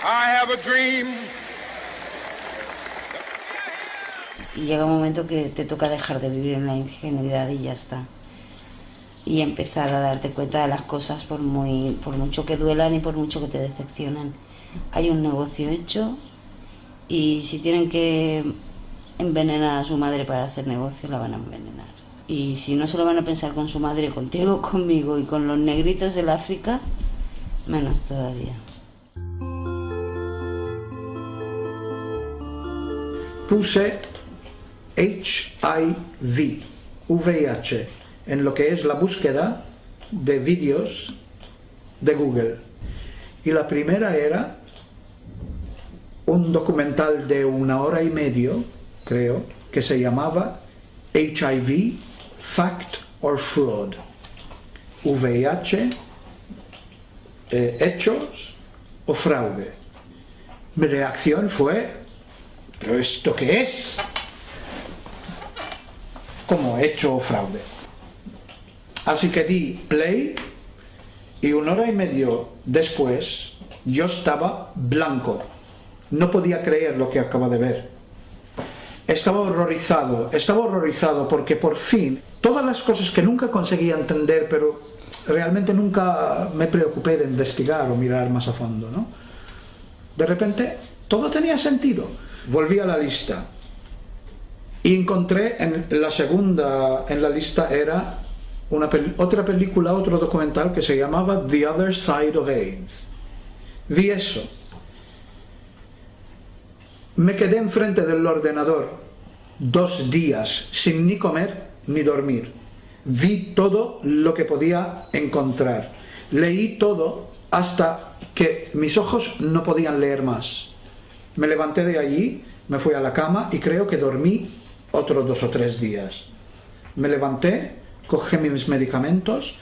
Speaker 11: I have a dream.
Speaker 7: Y llega un momento que te toca dejar de vivir en la ingenuidad y ya está. Y empezar a darte cuenta de las cosas por mucho que duelan y por mucho que te decepcionan. Hay un negocio hecho y si tienen que envenenar a su madre para hacer negocio, la van a envenenar. Y si no se lo van a pensar con su madre, contigo, conmigo y con los negritos del África, menos todavía.
Speaker 6: Puse HIV, VIH, en lo que es la búsqueda de vídeos de Google. Y la primera era un documental de 1 hora y media, creo, que se llamaba HIV, Fact or Fraud. VIH, hechos o fraude. Mi reacción fue, ¿pero esto qué es? Como hecho o fraude. Así que di play y 1 hora y media después yo estaba blanco. No podía creer lo que acaba de ver. Estaba horrorizado porque por fin, todas las cosas que nunca conseguía entender, pero realmente nunca me preocupé de investigar o mirar más a fondo, ¿no? De repente, todo tenía sentido. Volví a la lista y encontré en la segunda en la lista era otra película, otro documental que se llamaba The Other Side of AIDS. Vi eso. Me quedé enfrente del ordenador 2 días sin ni comer ni dormir. Vi todo lo que podía encontrar. Leí todo hasta que mis ojos no podían leer más. Me levanté de allí, me fui a la cama y creo que dormí otros 2 o 3 días. Me levanté, cogí mis medicamentos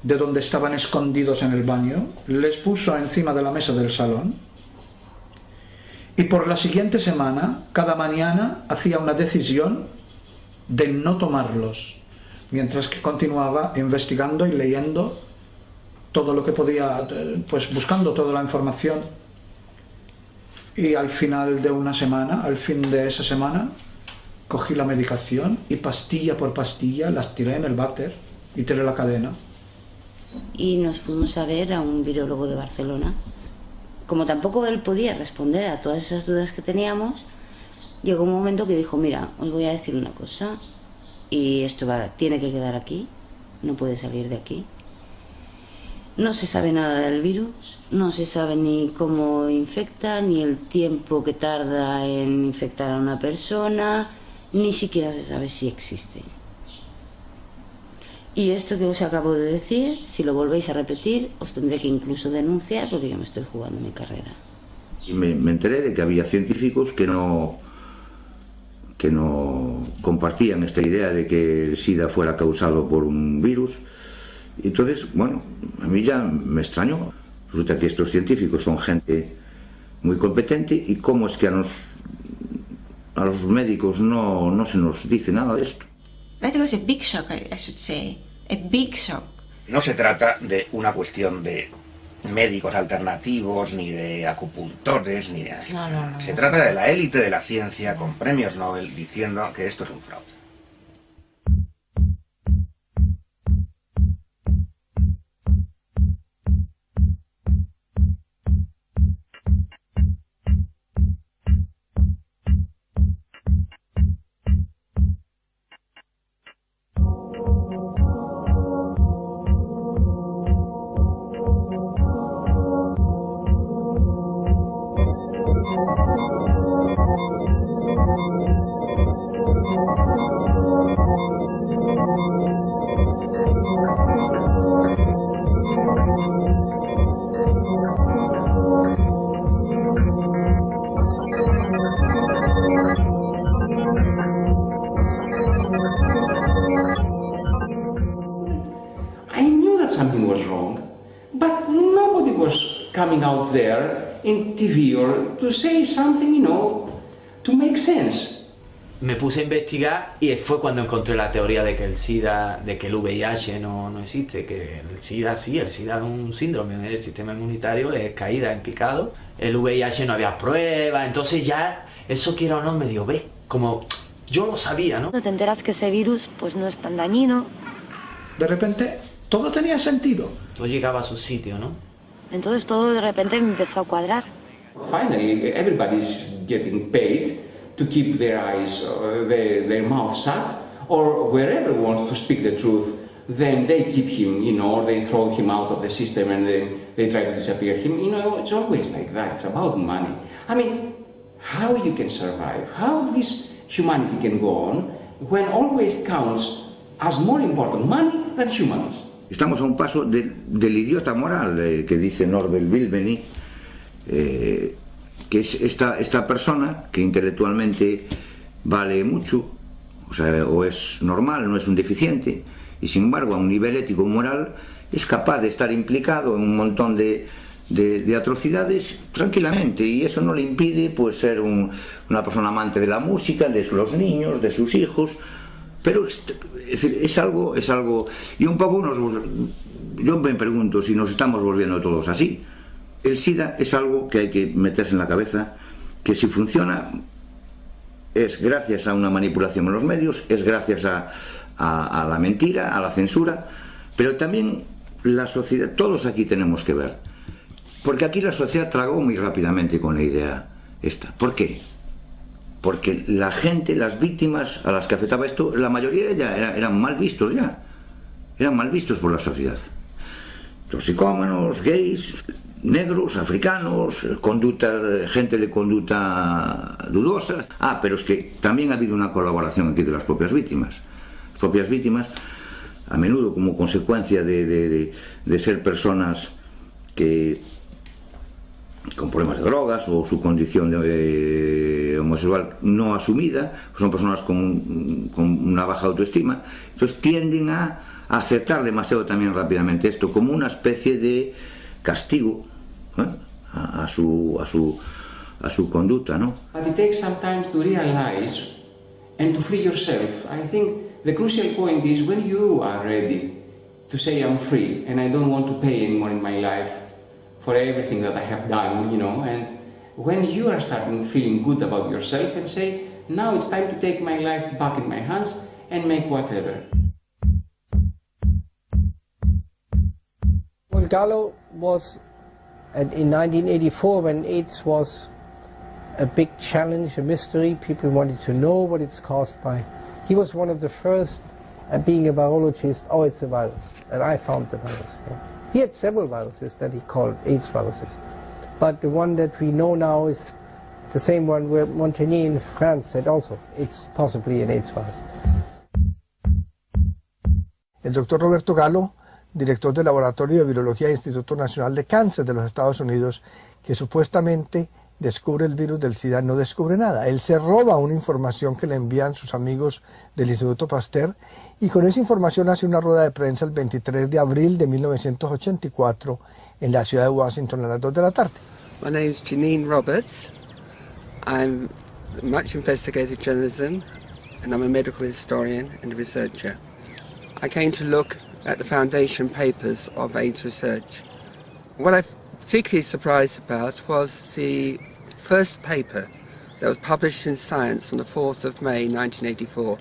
Speaker 6: de donde estaban escondidos en el baño, les puso encima de la mesa del salón y por la siguiente semana, cada mañana, hacía una decisión de no tomarlos, mientras que continuaba investigando y leyendo todo lo que podía, pues buscando toda la información. Y al final de una semana, al fin de esa semana, cogí la medicación y pastilla por pastilla las tiré en el váter y tiré la cadena.
Speaker 5: Y nos fuimos a ver a un virólogo de Barcelona. Como tampoco él podía responder a todas esas dudas que teníamos, llegó un momento que dijo, mira, os voy a decir una cosa, y esto tiene que quedar aquí, no puede salir de aquí. No se sabe nada del virus, no se sabe ni cómo infecta, ni el tiempo que tarda en infectar a una persona, ni siquiera se sabe si existe. Y esto que os acabo de decir, si lo volvéis a repetir, os tendré que incluso denunciar porque yo me estoy jugando mi carrera.
Speaker 2: Y me enteré de que había científicos que no compartían esta idea de que el SIDA fuera causado por un virus. Y entonces, bueno, a mí ya me extrañó. Resulta que estos científicos son gente muy competente y cómo es que a los médicos no se nos dice nada de esto.
Speaker 4: That was a big shock, I should say. A big shock.
Speaker 18: No se trata de una cuestión de médicos alternativos, ni de acupuntores, ni de...
Speaker 5: No.
Speaker 18: Se trata de la élite de la ciencia con premios Nobel diciendo que esto es un fraude.
Speaker 12: Coming out there in TV or to say something, you know, to make sense.
Speaker 22: Me puse a investigar y fue cuando encontré la teoría de que el SIDA, de que el VIH no existe, que el SIDA sí, el SIDA es un síndrome del sistema inmunitario, es caída en picado, el VIH no había pruebas, entonces ya eso quiera o no me dio ve, como yo lo sabía, ¿no?
Speaker 23: Te enteras que ese virus pues no es tan dañino.
Speaker 6: De repente todo tenía sentido.
Speaker 22: Todo llegaba a su sitio, ¿no?
Speaker 23: Entonces todo de repente me empezó a cuadrar.
Speaker 12: Finally, everybody's getting paid to keep their eyes, their mouth shut, or wherever wants to speak the truth, then they keep him, you know, or they throw him out of the system and then they try to disappear him. You know, it's always like that. It's about money. I mean, how you can survive, how this humanity can go on when always counts as more important money than humans.
Speaker 2: Estamos a un paso del idiota moral que dice Norbert Wilbeny, que es esta persona que intelectualmente vale mucho, o sea, o es normal, no es un deficiente, y sin embargo a un nivel ético y moral es capaz de estar implicado en un montón de atrocidades tranquilamente, y eso no le impide pues ser una persona amante de la música, de los niños, de sus hijos. Pero es algo, y un poco yo me pregunto si nos estamos volviendo todos así. El SIDA es algo que hay que meterse en la cabeza, que si funciona es gracias a una manipulación en los medios, es gracias a la mentira, a la censura, pero también la sociedad, todos aquí tenemos que ver, porque aquí la sociedad tragó muy rápidamente con la idea esta. ¿Por qué? Porque la gente, las víctimas a las que afectaba esto, la mayoría ya eran mal vistos ya. eran mal vistos por la sociedad. Toxicómanos, gays, negros, africanos, gente de conducta dudosa. Pero es que también ha habido una colaboración aquí de las propias víctimas. Las propias víctimas, a menudo como consecuencia de ser personas que con problemas de drogas o su condición homosexual no asumida, son personas con una baja autoestima, entonces tienden a aceptar demasiado también rápidamente esto como una especie de castigo a su conducta, ¿no?
Speaker 12: But it takes some time to realize and to free yourself. I think the crucial point is when you are ready to say I'm free and I don't want to pay anymore in my life for everything that I have done, you know, and when you are starting feeling good about yourself and say, now it's time to take my life back in my hands and make whatever.
Speaker 17: Well, Gallo was, in 1984, when AIDS was a big challenge, a mystery, people wanted to know what it's caused by. He was one of the first, being a virologist, it's a virus, and I found the virus. Yeah. He had several viruses that he called AIDS viruses, but the one that we know now is the same one where Montagnier in France said also it's possibly an AIDS virus.
Speaker 3: El doctor Roberto Gallo, director del Laboratorio de Virología del Instituto Nacional de Cáncer de los Estados Unidos, que supuestamente descubre el virus del SIDA, no descubre nada. Él se roba una información que le envían sus amigos del Instituto Pasteur y con esa información hace una rueda de prensa el 23 de abril de 1984 en la ciudad de Washington a las 2 de la tarde.
Speaker 1: My name is Janine Roberts. I'm much investigative journalism and I'm a medical historian and a researcher. I came to look at the foundation papers of AIDS research. What I'm particularly surprised about was the first paper that was published in Science on the 4th of May 1984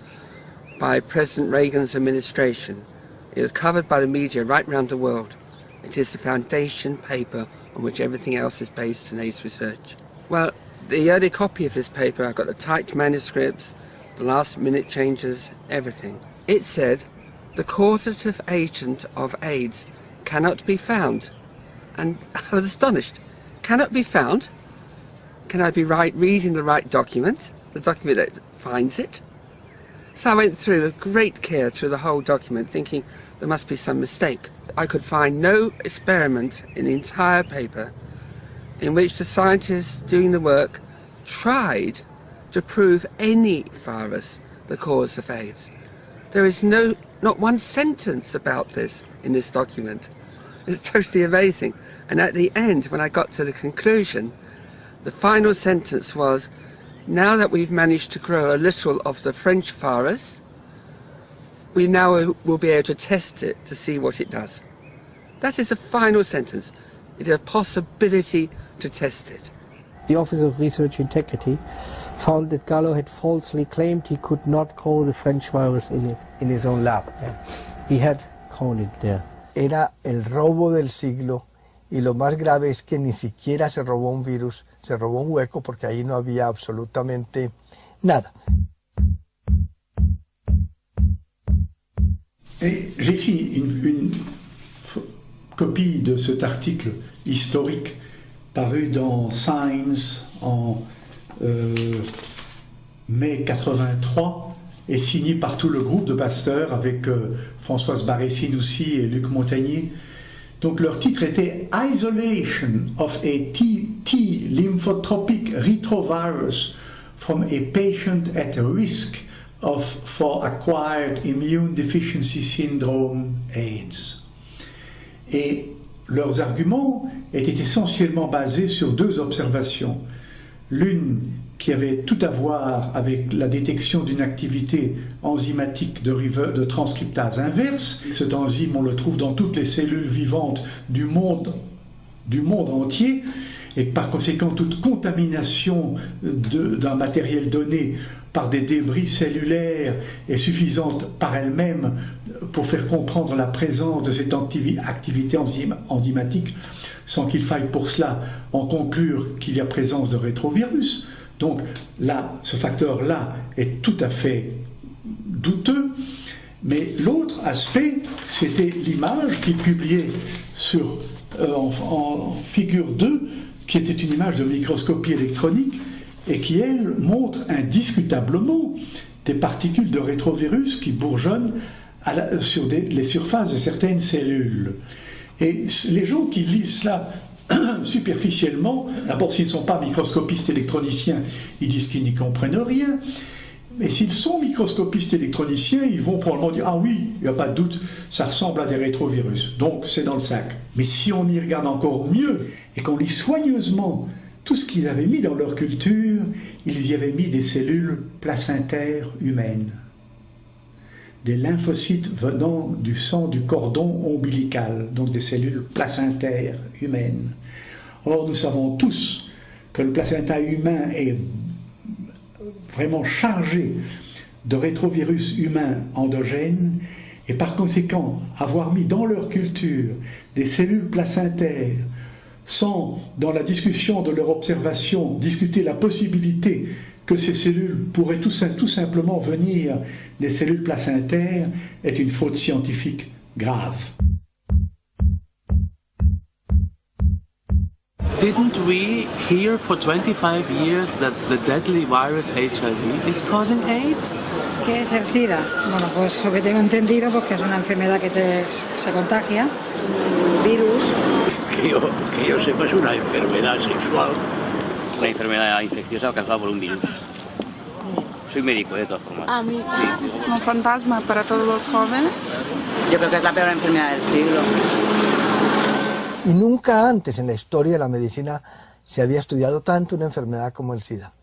Speaker 1: by President Reagan's administration. It was covered by the media right around the world. It is the foundation paper on which everything else is based in AIDS research. Well, the early copy of this paper, I got the typed manuscripts, the last minute changes, everything. It said, the causative agent of AIDS cannot be found. And I was astonished. Cannot be found? Can I be right reading the right document? The document that finds it? So I went through with great care through the whole document, thinking there must be some mistake. I could find no experiment in the entire paper in which the scientists doing the work tried to prove any virus the cause of AIDS. There is not one sentence about this in this document. It's totally amazing. And at the end, when I got to the conclusion, the final sentence was, now that we've managed to grow a little of the French virus, we now will be able to test it to see what it does. That is the final sentence. It is a possibility to test it.
Speaker 17: The Office of Research Integrity found that Gallo had falsely claimed he could not grow the French virus in his own lab. Yeah. He had grown it there.
Speaker 3: Era el robo del siglo y lo más grave es que ni siquiera se robó un virus, se robó un hueco porque ahí no había absolutamente nada.
Speaker 10: J'ai ici une copie de cet article historique paru dans Science en mai 83 et signé par tout le groupe de Pasteur avec Françoise Barré-Sinoussi et Luc Montagnier. Donc leur titre était Isolation of a T lymphotropic retrovirus from a patient at risk for acquired immune deficiency syndrome AIDS. Et leurs arguments étaient essentiellement basés sur deux observations. L'une qui avait tout à voir avec la détection d'une activité enzymatique de transcriptase inverse. Cet enzyme, on le trouve dans toutes les cellules vivantes du monde entier, et par conséquent toute contamination d'un matériel donné par des débris cellulaires est suffisante par elle-même pour faire comprendre la présence de cette activité enzymatique, sans qu'il faille pour cela en conclure qu'il y a présence de rétrovirus. Donc là, ce facteur-là est tout à fait douteux. Mais l'autre aspect, c'était l'image qu'il publiait en figure 2, qui était une image de microscopie électronique et qui, elle, montre indiscutablement des particules de rétrovirus qui bourgeonnent sur les surfaces de certaines cellules. Et les gens qui lisent cela superficiellement, d'abord s'ils ne sont pas microscopistes électroniciens, ils disent qu'ils n'y comprennent rien. Mais s'ils sont microscopistes électroniciens, ils vont probablement dire « Ah oui, il n'y a pas de doute, ça ressemble à des rétrovirus, donc c'est dans le sac. » Mais si on y regarde encore mieux et qu'on lit soigneusement tout ce qu'ils avaient mis dans leur culture, ils y avaient mis des cellules placentaires humaines, des lymphocytes venant du sang du cordon ombilical, donc des cellules placentaires humaines. Or, nous savons tous que le placenta humain est vraiment chargé de rétrovirus humains endogènes, et par conséquent, avoir mis dans leur culture des cellules placentaires sans, dans la discussion de leur observation, discuter la possibilité que ces cellules pourraient tout simplement venir des cellules placentaires, est une faute scientifique grave.
Speaker 9: Didn't we hear for 25 years that the deadly virus HIV is causing AIDS?
Speaker 14: ¿Qué es el SIDA? Bueno, pues lo que tengo entendido, porque es una enfermedad que se contagia. Un virus.
Speaker 16: Que yo sepa, es una enfermedad sexual. Una enfermedad infecciosa causada por un virus. Soy médico, de todas formas.
Speaker 21: A mí,
Speaker 16: sí.
Speaker 21: Un fantasma para todos los jóvenes.
Speaker 25: Yo creo que es la peor enfermedad del siglo.
Speaker 3: Y nunca antes en la historia de la medicina se había estudiado tanto una enfermedad como el SIDA.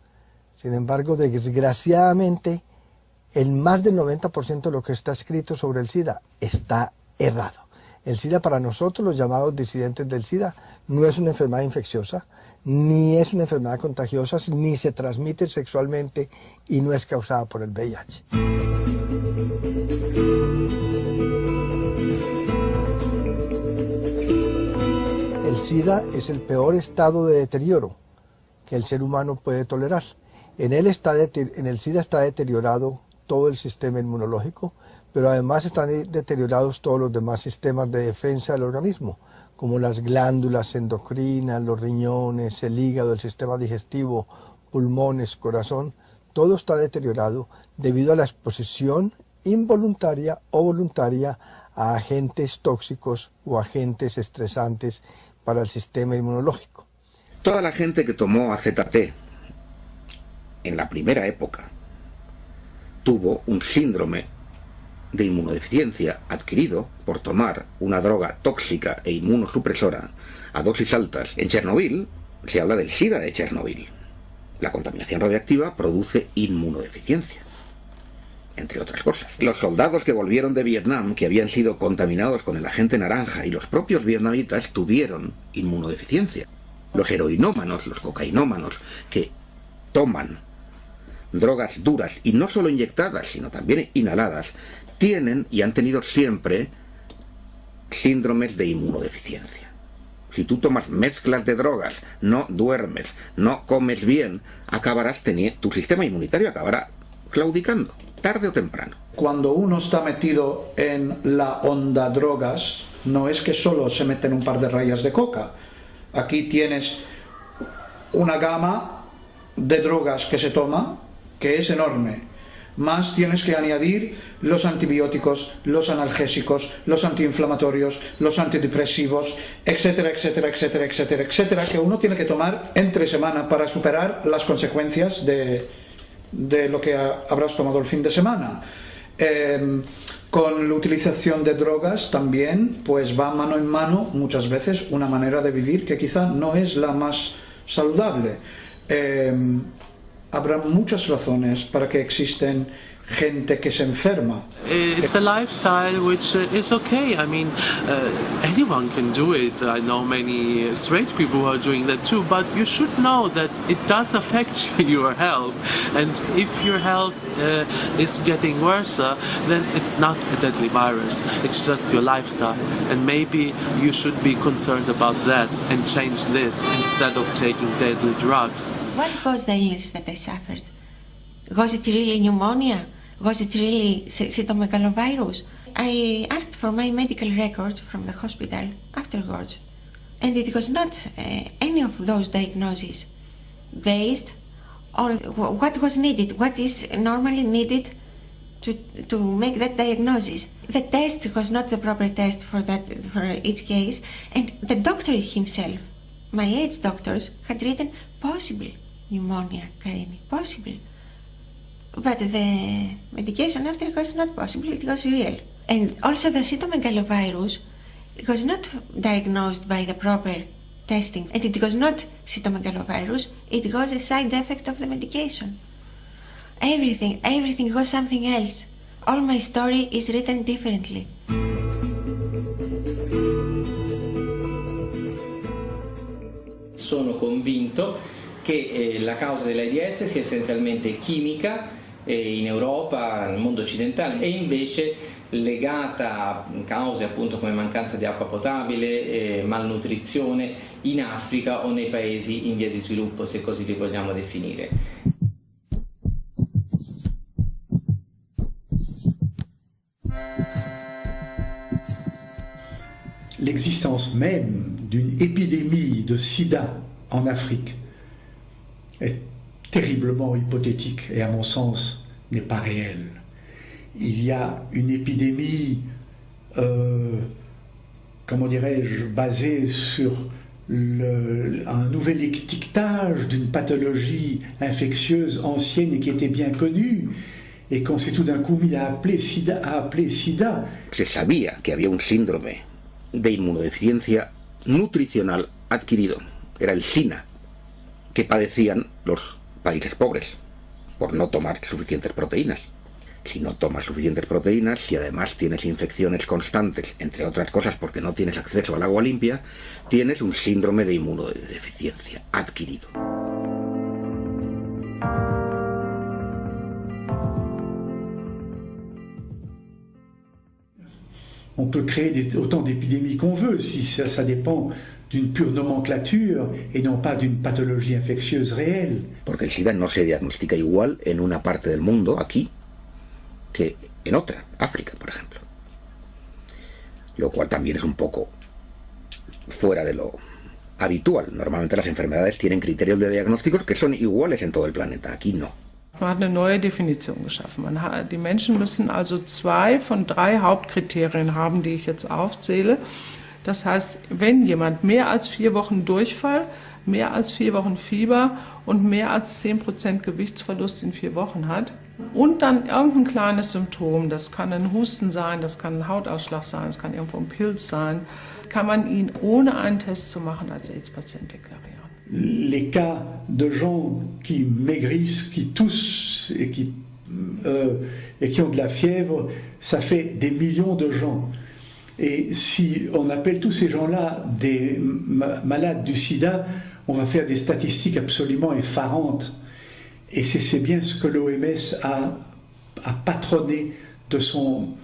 Speaker 3: Sin embargo, desgraciadamente, el más del 90% de lo que está escrito sobre el SIDA está errado. El SIDA, para nosotros, los llamados disidentes del SIDA, no es una enfermedad infecciosa, ni es una enfermedad contagiosa, ni se transmite sexualmente y no es causada por el VIH. El SIDA es el peor estado de deterioro que el ser humano puede tolerar. En el SIDA está deteriorado todo el sistema inmunológico, pero además están deteriorados todos los demás sistemas de defensa del organismo, como las glándulas endocrinas, los riñones, el hígado, el sistema digestivo, pulmones, corazón. Todo está deteriorado debido a la exposición involuntaria o voluntaria a agentes tóxicos o agentes estresantes para el sistema inmunológico.
Speaker 18: Toda la gente que tomó AZT en la primera época tuvo un síndrome de inmunodeficiencia adquirido por tomar una droga tóxica e inmunosupresora a dosis altas. En Chernobyl se habla del SIDA de Chernobyl. La contaminación radiactiva produce inmunodeficiencia, entre otras cosas. Los soldados que volvieron de Vietnam, que habían sido contaminados con el agente naranja, y los propios vietnamitas tuvieron inmunodeficiencia. Los heroinómanos, los cocainómanos, que toman drogas duras, y no solo inyectadas, sino también inhaladas, tienen y han tenido siempre síndromes de inmunodeficiencia. Si tú tomas mezclas de drogas, no duermes, no comes bien, tu sistema inmunitario acabará claudicando, tarde o temprano.
Speaker 6: Cuando uno está metido en la onda drogas, no es que solo se meten un par de rayas de coca. Aquí tienes una gama de drogas que se toma, que es enorme. Más tienes que añadir los antibióticos, los analgésicos, los antiinflamatorios, los antidepresivos, etcétera, etcétera, etcétera, etcétera, etcétera, que uno tiene que tomar entre semana para superar las consecuencias de lo que habrás tomado el fin de semana. Con la utilización de drogas también pues va mano en mano muchas veces una manera de vivir que quizá no es la más saludable. Habrá muchas razones para que existen gente que se enferma.
Speaker 9: It's a lifestyle which is okay. I mean, anyone can do it. I know many straight people who are doing that too, but you should know that it does affect your health. And if your health is getting worse, then it's not a deadly virus. It's just your lifestyle. And maybe you should be concerned about that and change this instead of taking deadly drugs.
Speaker 4: What was the illness that I suffered? Was it really pneumonia? Was it really cytomegalovirus? I asked for my medical record from the hospital afterwards, and it was not any of those diagnoses based on what was needed, what is normally needed to make that diagnosis. The test was not the proper test for each case, and the doctor himself, my age doctors, had written possible pneumonia, Karini, possible. But the medication after was not possible, it was real. And also the cytomegalovirus was not diagnosed by the proper testing, and it was not cytomegalovirus, it was a side effect of the medication. Everything was something else. All my story is written differently.
Speaker 8: Sono convinto che la causa dell'AIDS sia essenzialmente chimica in Europa, nel mondo occidentale, e invece legata a cause appunto come mancanza di acqua potabile, malnutrizione in Africa o nei paesi in via di sviluppo, se così li vogliamo definire.
Speaker 10: L'existence même d'une épidémie de sida en Afrique est terriblement hypothétique et à mon sens n'est pas réelle. Il y a une épidémie, comment dirais-je, basée sur un nouvel étiquetage d'une pathologie infectieuse ancienne et qui était bien connue, et qu'on s'est tout d'un coup mis à appeler SIDA.
Speaker 18: Se sabía que había un síndrome de inmunodeficiencia nutricional adquirido, era el SINA, que padecían los países pobres por no tomar suficientes proteínas. Si no tomas suficientes proteínas, si además tienes infecciones constantes, entre otras cosas porque no tienes acceso al agua limpia, tienes un síndrome de inmunodeficiencia adquirido.
Speaker 10: On peut créer autant d'épidémies qu'on veut, si ça dépend d'une pure nomenclature et non pas d'une pathologie infectieuse réelle.
Speaker 18: Porque el SIDA no se diagnostica igual en una parte del mundo, aquí, que en otra, África, por ejemplo. Lo cual también es un poco fuera de lo habitual. Normalmente las enfermedades tienen criterios de diagnósticos que son iguales en todo el planeta, aquí no.
Speaker 13: Man hat eine neue Definition geschaffen. Die Menschen müssen also 2 von 3 Hauptkriterien haben, die ich jetzt aufzähle. Das heißt, wenn jemand mehr als 4 Wochen Durchfall, mehr als 4 Wochen Fieber und mehr als 10% Gewichtsverlust in 4 Wochen hat und dann irgendein kleines Symptom, das kann ein Husten sein, das kann ein Hautausschlag sein, das kann irgendwo ein Pilz sein, kann man ihn ohne einen Test zu machen als AIDS-Patient deklarieren.
Speaker 10: Les cas de gens qui maigrissent, qui toussent et qui ont de la fièvre, ça fait des millions de gens. Et si on appelle tous ces gens-là des malades du sida, on va faire des statistiques absolument effarantes. Et c'est bien ce que l'OMS a patronné de son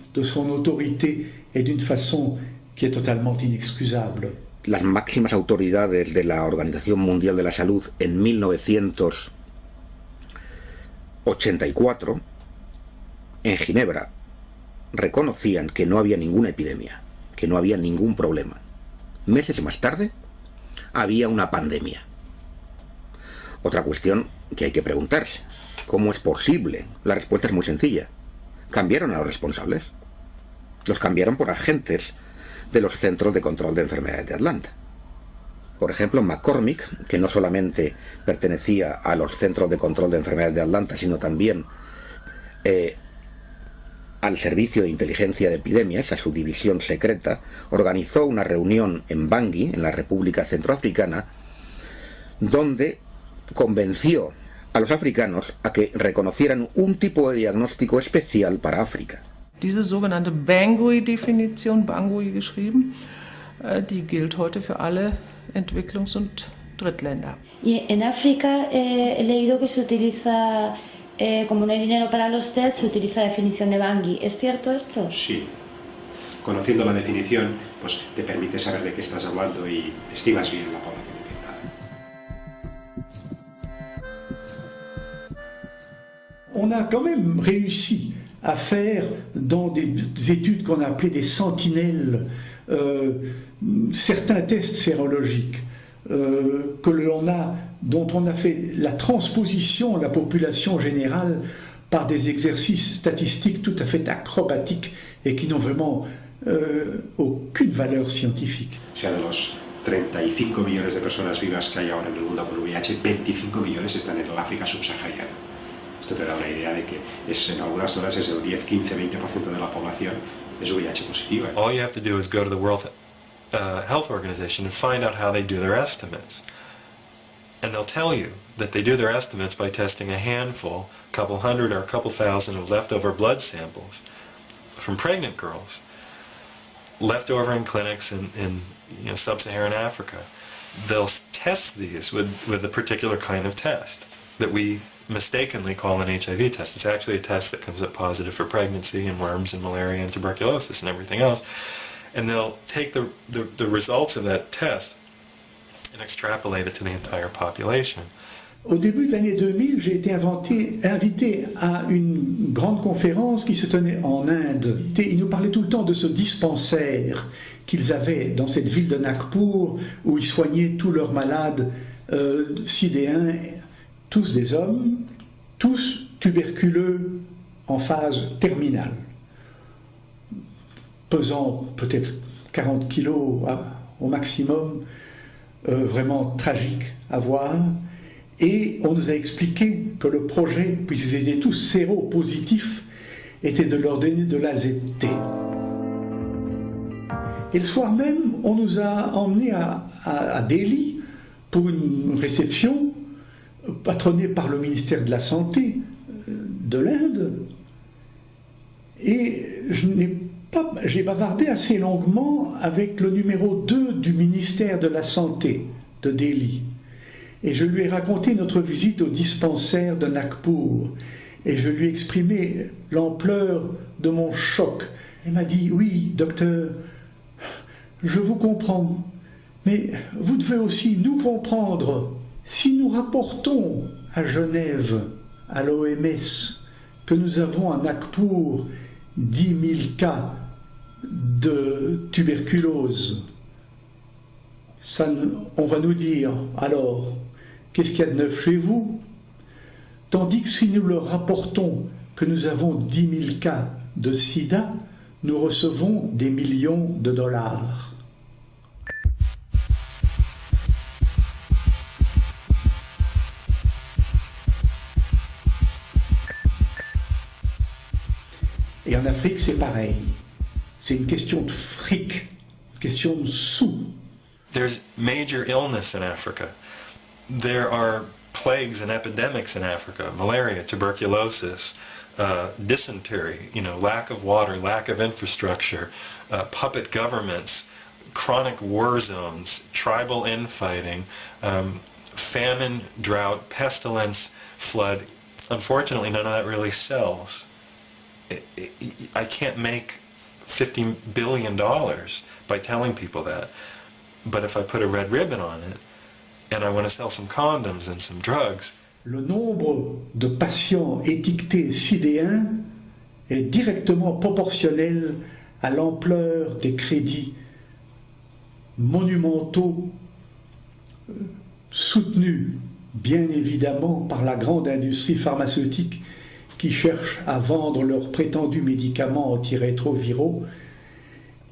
Speaker 10: autorité et d'une façon qui est totalement inexcusable.
Speaker 18: Las máximas autoridades de la Organización Mundial de la Salud en 1984, en Ginebra, reconocían que no había ninguna epidemia, que no había ningún problema. Meses más tarde, había una pandemia. Otra cuestión que hay que preguntarse, ¿cómo es posible? La respuesta es muy sencilla. Cambiaron a los responsables. Los cambiaron por agentes de los Centros de Control de Enfermedades de Atlanta. Por ejemplo, McCormick, que no solamente pertenecía a los Centros de Control de Enfermedades de Atlanta, sino también al Servicio de Inteligencia de Epidemias, a su división secreta, organizó una reunión en Bangui, en la República Centroafricana, donde convenció a los africanos a que reconocieran un tipo de diagnóstico especial para África.
Speaker 13: Diese sogenannte Bangui-Definition, Bangui geschrieben, die gilt heute für alle Entwicklungs- und Drittländer.
Speaker 23: Y en África he leído que se utiliza, como no hay dinero para los test, se utiliza la definición de Bangui. ¿Es cierto esto?
Speaker 15: Sí. Conociendo la definición, pues te permite saber de qué estás hablando y estimas bien la población infectada.
Speaker 10: On a quand même réussi à faire dans des études qu'on a appelées des sentinelles, certains tests sérologiques dont on a fait la transposition à la population générale par des exercices statistiques tout à fait acrobatiques et qui n'ont vraiment aucune valeur scientifique.
Speaker 15: O sea, de los 35 millones de personas vivas que hay ahora en el mundo con VIH, 25 millones están en el África subsahariana. Esto te da una idea de que en algunas zonas es el 10, 15, 20% de la población es VIH positiva.
Speaker 7: All you have to do is go to the World Health Organization and find out how they do their estimates. And they'll tell you that they do their estimates by testing a handful, a couple hundred or a couple thousand of leftover blood samples from pregnant girls, left over in clinics in sub-Saharan Africa. They'll test these with a particular kind of test that we mistakenly call an HIV test. It's actually a test that comes up positive for pregnancy and worms and malaria and tuberculosis and everything else. And they'll take the results of that test and extrapolate it to the entire population.
Speaker 10: Au début de l'année 2000, j'ai été invité à une grande conférence qui se tenait en Inde. Ils nous parlaient tout le temps de ce dispensaire qu'ils avaient dans cette ville de Nagpur où ils soignaient tous leurs malades sidéens, tous des hommes, tous tuberculeux en phase terminale, pesant peut-être 40 kilos au maximum, vraiment tragique à voir. Et on nous a expliqué que le projet, puisqu'ils étaient tous séropositifs, était de leur donner de l'AZT. Et le soir même, on nous a emmenés à Delhi pour une réception patronnée par le ministère de la Santé de l'Inde. Et j'ai bavardé assez longuement avec le numéro 2 du ministère de la Santé de Delhi. Et je lui ai raconté notre visite au dispensaire de Nagpur. Et je lui ai exprimé l'ampleur de mon choc. Elle m'a dit, oui, docteur, je vous comprends, mais vous devez aussi nous comprendre. Si nous rapportons à Genève, à l'OMS, que nous avons à Nagpur 10 000 cas de tuberculose, on va nous dire, alors, qu'est-ce qu'il y a de neuf chez vous? Tandis que si nous leur rapportons que nous avons 10 000 cas de sida, nous recevons des millions de dollars. Et en Afrique, c'est pareil. C'est une question de fric, une question de sous.
Speaker 7: There's major illness in Africa. There are plagues and epidemics in Africa: malaria, tuberculosis, dysentery, lack of water, lack of infrastructure, puppet governments, chronic war zones, tribal infighting, famine, drought, pestilence, flood. Unfortunately, none of that really sells. I can't make $50 billion by telling people that. But if I put a red ribbon on it, and I want to sell some condoms and some drugs.
Speaker 10: Le nombre de patients étiquetés sidéens est directement proportionnel à l'ampleur des crédits monumentaux soutenus bien évidemment par la grande industrie pharmaceutique qui cherche à vendre leurs prétendus médicaments antirétroviraux.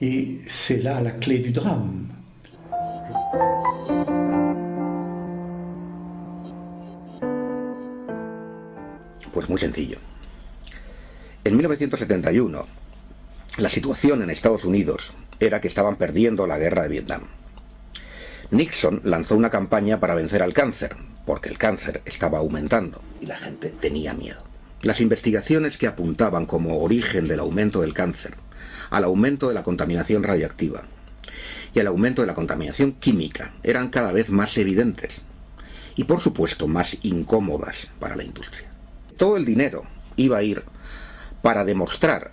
Speaker 10: Et c'est là la clé du drame.
Speaker 18: Pues muy sencillo. En 1971, la situación en Estados Unidos era que estaban perdiendo la guerra de Vietnam. Nixon lanzó una campaña para vencer al cáncer, porque el cáncer estaba aumentando y la gente tenía miedo. Las investigaciones que apuntaban como origen del aumento del cáncer al aumento de la contaminación radiactiva y al aumento de la contaminación química eran cada vez más evidentes y, por supuesto, más incómodas para la industria. Todo el dinero iba a ir para demostrar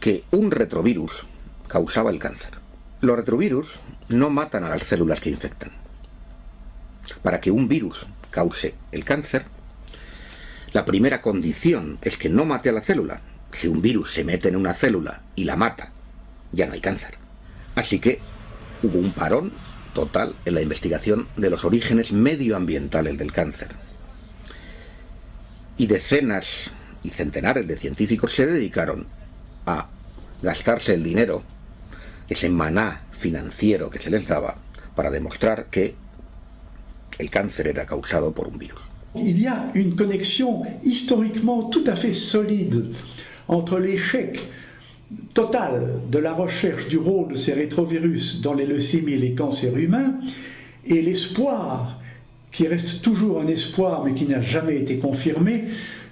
Speaker 18: que un retrovirus causaba el cáncer. Los retrovirus no matan a las células que infectan. Para que un virus cause el cáncer, la primera condición es que no mate a la célula si un virus se mete en una célula y la mata, ya no hay cáncer. Así que hubo un parón total en la investigación de los orígenes medioambientales del cáncer. Y decenas y centenares de científicos se dedicaron a gastarse el dinero, ese maná financiero que se les daba, para demostrar que el cáncer era causado por un virus.
Speaker 10: Il y a une connexion historiquement tout à fait solide entre l'échec total de la recherche du rôle de ces rétrovirus dans les leucémies et les cancers humains et l'espoir, qui reste toujours un espoir mais qui n'a jamais été confirmé,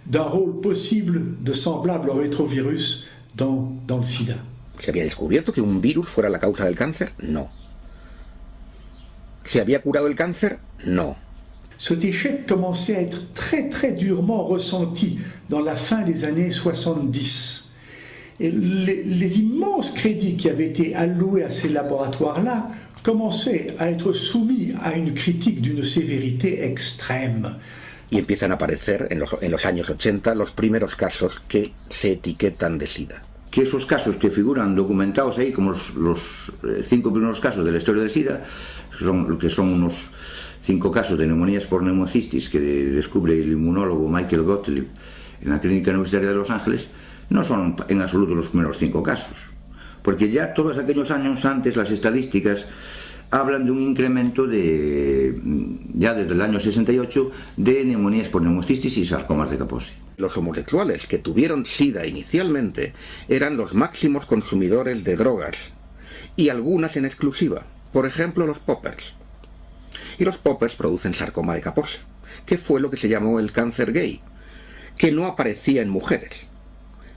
Speaker 10: d'un rôle possible de semblable rétrovirus dans le sida.
Speaker 18: ¿Se había descubierto que un virus fuera la causa del cáncer? No. ¿Se había curado el cáncer? No.
Speaker 10: Cet échec commençait à être très très durement ressenti dans la fin des années 70. Et les immenses crédits qui avaient été alloués à ces laboratoires-là commençaient à être soumis à une critique d'une sévérité extrême.
Speaker 18: Y empiezan a aparecer en los años 80 los primeros casos que se etiquetan de SIDA.
Speaker 2: Que esos casos que figuran documentados ahí como los 5 primeros casos de la historia del SIDA, que son unos 5 casos de neumonías por neumocistis que descubre el inmunólogo Michael Gottlieb en la Clínica Universitaria de Los Ángeles, no son en absoluto los primeros 5 casos, porque ya todos aquellos años antes las estadísticas hablan de un incremento ya desde el año 68 de neumonías por neumocistis y sarcomas de Kaposi.
Speaker 18: Los homosexuales que tuvieron SIDA inicialmente eran los máximos consumidores de drogas, y algunas en exclusiva, por ejemplo los poppers. Y los poppers producen sarcoma de Kaposi, que fue lo que se llamó el cáncer gay, que no aparecía en mujeres,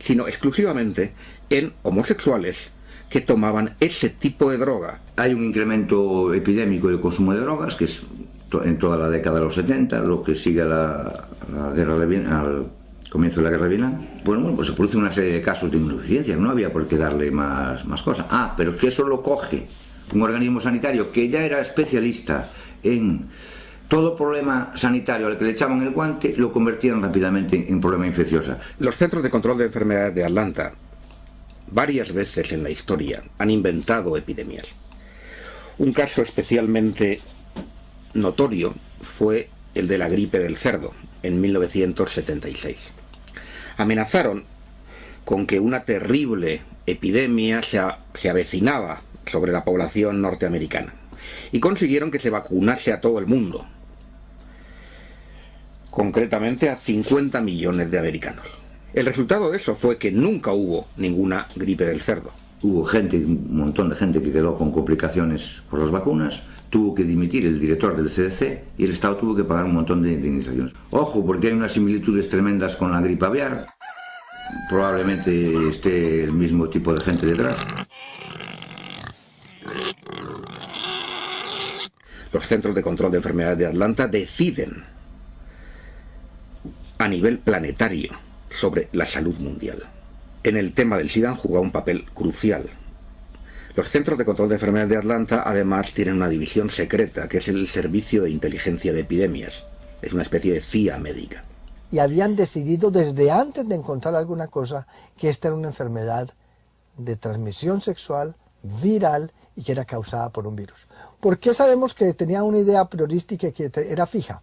Speaker 18: sino exclusivamente en homosexuales que tomaban ese tipo de droga.
Speaker 2: Hay un incremento epidémico del consumo de drogas, que es en toda la década de los 70, lo que sigue a la guerra de Vietnam, al comienzo de la guerra de Vietnam. Bueno, pues se produce una serie de casos de inmunodeficiencia, no había por qué darle más cosas. Pero es que eso lo coge un organismo sanitario que ya era especialista en todo problema sanitario al que le echaban el guante, lo convertían rápidamente en problema infeccioso.
Speaker 18: Los Centros de Control de Enfermedades de Atlanta varias veces en la historia han inventado epidemias. Un caso especialmente notorio fue el de la gripe del cerdo en 1976. Amenazaron con que una terrible epidemia se avecinaba sobre la población norteamericana y consiguieron que se vacunase a todo el mundo, concretamente a 50 millones de americanos. El resultado de eso fue que nunca hubo ninguna gripe del cerdo.
Speaker 2: Hubo un montón de gente que quedó con complicaciones por las vacunas, tuvo que dimitir el director del CDC y el Estado tuvo que pagar un montón de indemnizaciones. Ojo, porque hay unas similitudes tremendas con la gripe aviar, probablemente esté el mismo tipo de gente detrás.
Speaker 18: Los Centros de Control de Enfermedades de Atlanta deciden a nivel planetario sobre la salud mundial. En el tema del SIDA han jugado un papel crucial. Los Centros de Control de Enfermedades de Atlanta además tienen una división secreta que es el Servicio de Inteligencia de Epidemias. Es una especie de CIA médica.
Speaker 3: Y habían decidido desde antes de encontrar alguna cosa que esta era una enfermedad de transmisión sexual, viral y que era causada por un virus. ¿Por qué sabemos que tenía una idea priorística y que era fija?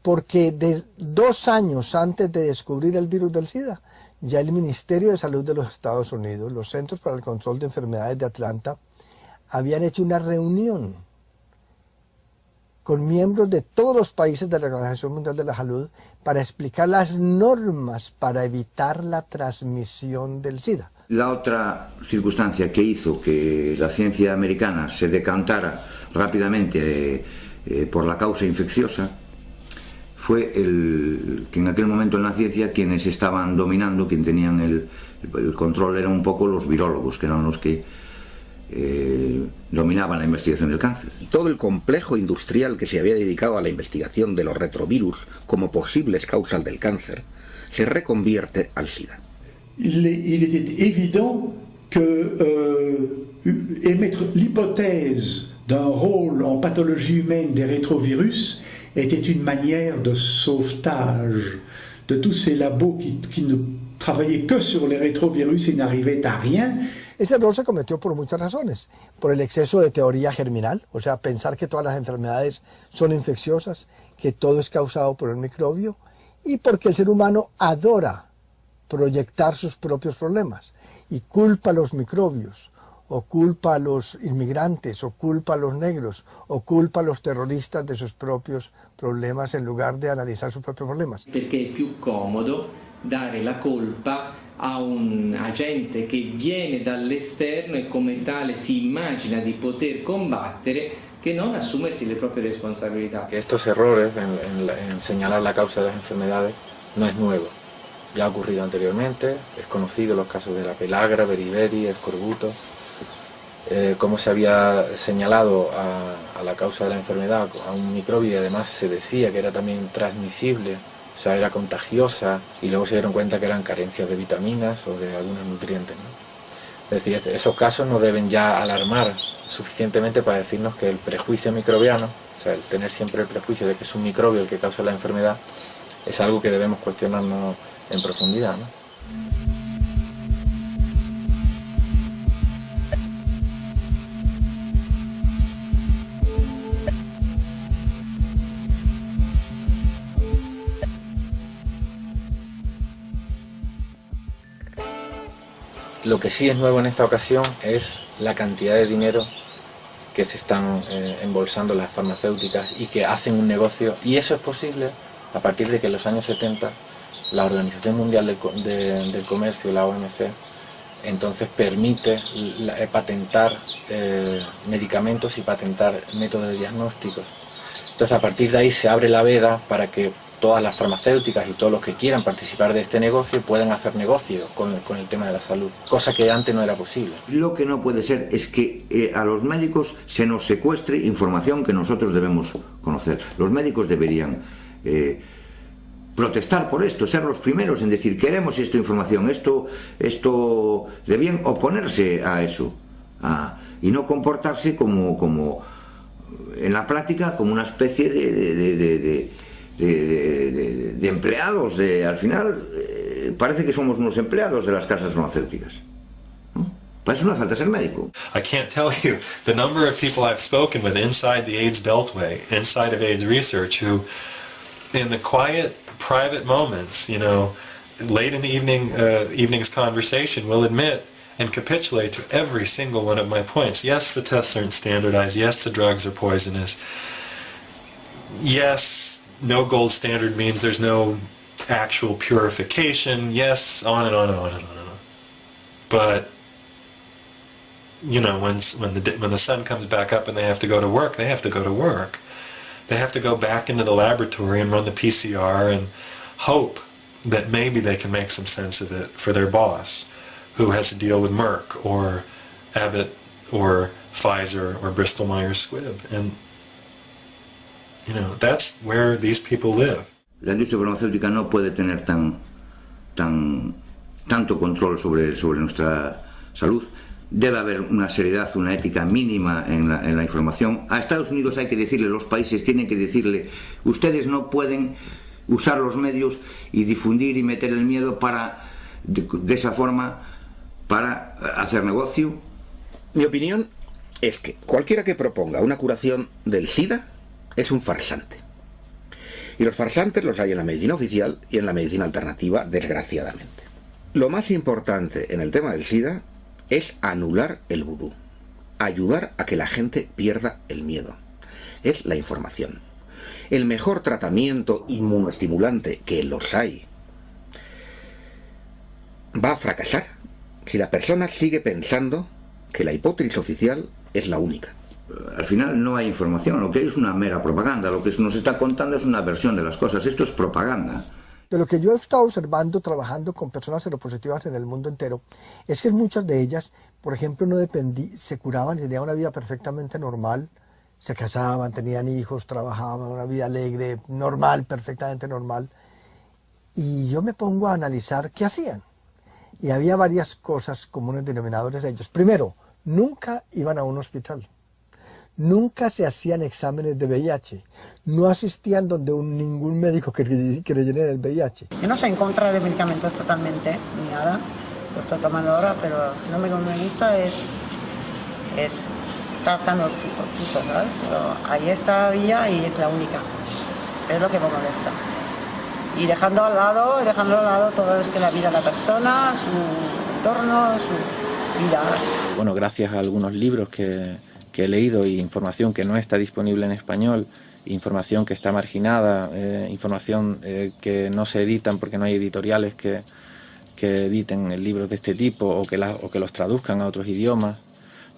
Speaker 3: Porque 2 años antes de descubrir el virus del SIDA, ya el Ministerio de Salud de los Estados Unidos, los Centros para el Control de Enfermedades de Atlanta, habían hecho una reunión con miembros de todos los países de la Organización Mundial de la Salud para explicar las normas para evitar la transmisión del SIDA.
Speaker 2: La otra circunstancia que hizo que la ciencia americana se decantara rápidamente por la causa infecciosa fue que en aquel momento en la ciencia quienes estaban dominando, quien tenían el control eran un poco los virólogos, que eran los que dominaban la investigación del cáncer.
Speaker 18: Todo el complejo industrial que se había dedicado a la investigación de los retrovirus como posibles causas del cáncer se reconvierte al SIDA.
Speaker 10: Il était évident que émettre l'hypothèse d'un rôle en pathologie humaine des rétrovirus était une manière de sauvetage de tous ces labos qui ne travaillait que sur les rétrovirus et n'arrivait à rien.
Speaker 3: Ese error se cometió por muchas razones. Por el exceso de teoría germinal, o sea, pensar que todas las enfermedades son infecciosas, que todo es causado por el microbio, y porque el ser humano adora proyectar sus propios problemas y culpa a los microbios, o culpa a los inmigrantes, o culpa a los negros, o culpa a los terroristas de sus propios problemas en lugar de analizar sus propios problemas.
Speaker 8: Perché è più comodo dare la colpa a un agente che viene dall'esterno e come tale si immagina di poter combattere che non assumersi le proprie responsabilità.
Speaker 5: Que estos errores en señalar la causa de las enfermedades no es nuevo. Ya ha ocurrido anteriormente, es conocido los casos de la pelagra, beriberi, escorbuto, cómo se había señalado a la causa de la enfermedad a un microbio y además se decía que era también transmisible, o sea, era contagiosa, y luego se dieron cuenta que eran carencias de vitaminas o de algunos nutrientes, ¿no? Es decir, esos casos no deben ya alarmar suficientemente para decirnos que el prejuicio microbiano, o sea, el tener siempre el prejuicio de que es un microbio el que causa la enfermedad, es algo que debemos cuestionarnos en profundidad, ¿no? Lo que sí es nuevo en esta ocasión es la cantidad de dinero que se están embolsando las farmacéuticas y que hacen un negocio, y eso es posible a partir de que en los años 70 la Organización Mundial del Comercio, la OMC, entonces permite patentar medicamentos y patentar métodos de diagnósticos. Entonces a partir de ahí se abre la veda para que todas las farmacéuticas y todos los que quieran participar de este negocio puedan hacer negocio con el tema de la salud, cosa que antes no era posible.
Speaker 2: Lo que no puede ser es que a los médicos se nos secuestre información que nosotros debemos conocer. Los médicos deberían protestar por esto, ser los primeros en decir queremos esta información, esto debían oponerse a eso y no comportarse como en la práctica como una especie de empleados, al final parece que somos unos empleados de las casas farmacéuticas, ¿no? Para eso no hace falta ser médico.
Speaker 7: I can't tell you the number of people I've spoken with inside the AIDS Beltway, inside of AIDS research, who in the quiet, private moments, you know, late in the evening's conversation will admit and capitulate to every single one of my points. Yes, the tests aren't standardized. Yes, the drugs are poisonous. Yes, no gold standard means there's no actual purification. Yes, on and on and on and on and on. But you know, when the sun comes back up and they have to go to work, they have to go to work. They have to go back into the laboratory and run the PCR and hope that maybe they can make some sense of it for their boss, who has to deal with Merck or Abbott or Pfizer or Bristol Myers Squibb. And you know, that's where these people live.
Speaker 2: La industria farmacéutica no puede tener tanto control sobre nuestra salud. Debe haber una seriedad, una ética mínima en la información. A Estados Unidos hay que decirle, los países tienen que decirle, ustedes no pueden usar los medios y difundir y meter el miedo de esa forma para hacer negocio.
Speaker 18: Mi opinión es que cualquiera que proponga una curación del SIDA es un farsante. Y los farsantes los hay en la medicina oficial y en la medicina alternativa, desgraciadamente. Lo más importante en el tema del SIDA es anular el vudú, ayudar a que la gente pierda el miedo. Es la información. El mejor tratamiento inmunoestimulante, que los hay, va a fracasar si la persona sigue pensando que la hipótesis oficial es la única.
Speaker 2: Al final no hay información, lo que es una mera propaganda, lo que nos está contando es una versión de las cosas, esto es propaganda.
Speaker 3: De lo que yo he estado observando trabajando con personas seropositivas en el mundo entero, es que muchas de ellas, por ejemplo, se curaban y tenían una vida perfectamente normal, se casaban, tenían hijos, trabajaban, una vida alegre, normal, perfectamente normal. Y yo me pongo a analizar qué hacían. Y había varias cosas comunes denominadores a ellos. Primero, nunca iban a un hospital. nunca se hacían exámenes de VIH, no asistían donde ningún médico creyera en el VIH.
Speaker 11: Yo no soy en contra de medicamentos totalmente, ni nada, lo estoy tomando ahora, pero lo que me gusta es estar tan obtuso, ¿sabes? Pero ahí está vía y es la única, es lo que me molesta. Y dejando al lado todo es que la vida de la persona, su entorno, su vida.
Speaker 5: Bueno, gracias a algunos libros que he leído y información que no está disponible en español, información que está marginada, información que no se editan porque no hay editoriales que editen libros de este tipo o que los traduzcan a otros idiomas.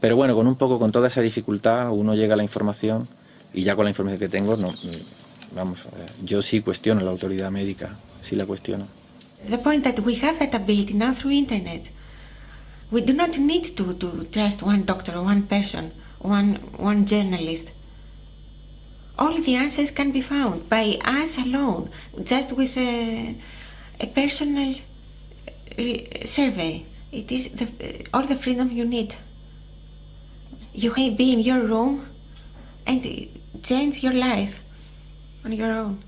Speaker 5: Pero bueno, con toda esa dificultad uno llega a la información y ya con la información que tengo, yo sí cuestiono la autoridad médica, sí la cuestiono.
Speaker 4: The point that we have that ability now through internet. We do not need to trust one doctor or one person, one journalist. All the answers can be found by us alone, just with a personal survey. It is all the freedom you need. You can be in your room and change your life on your own.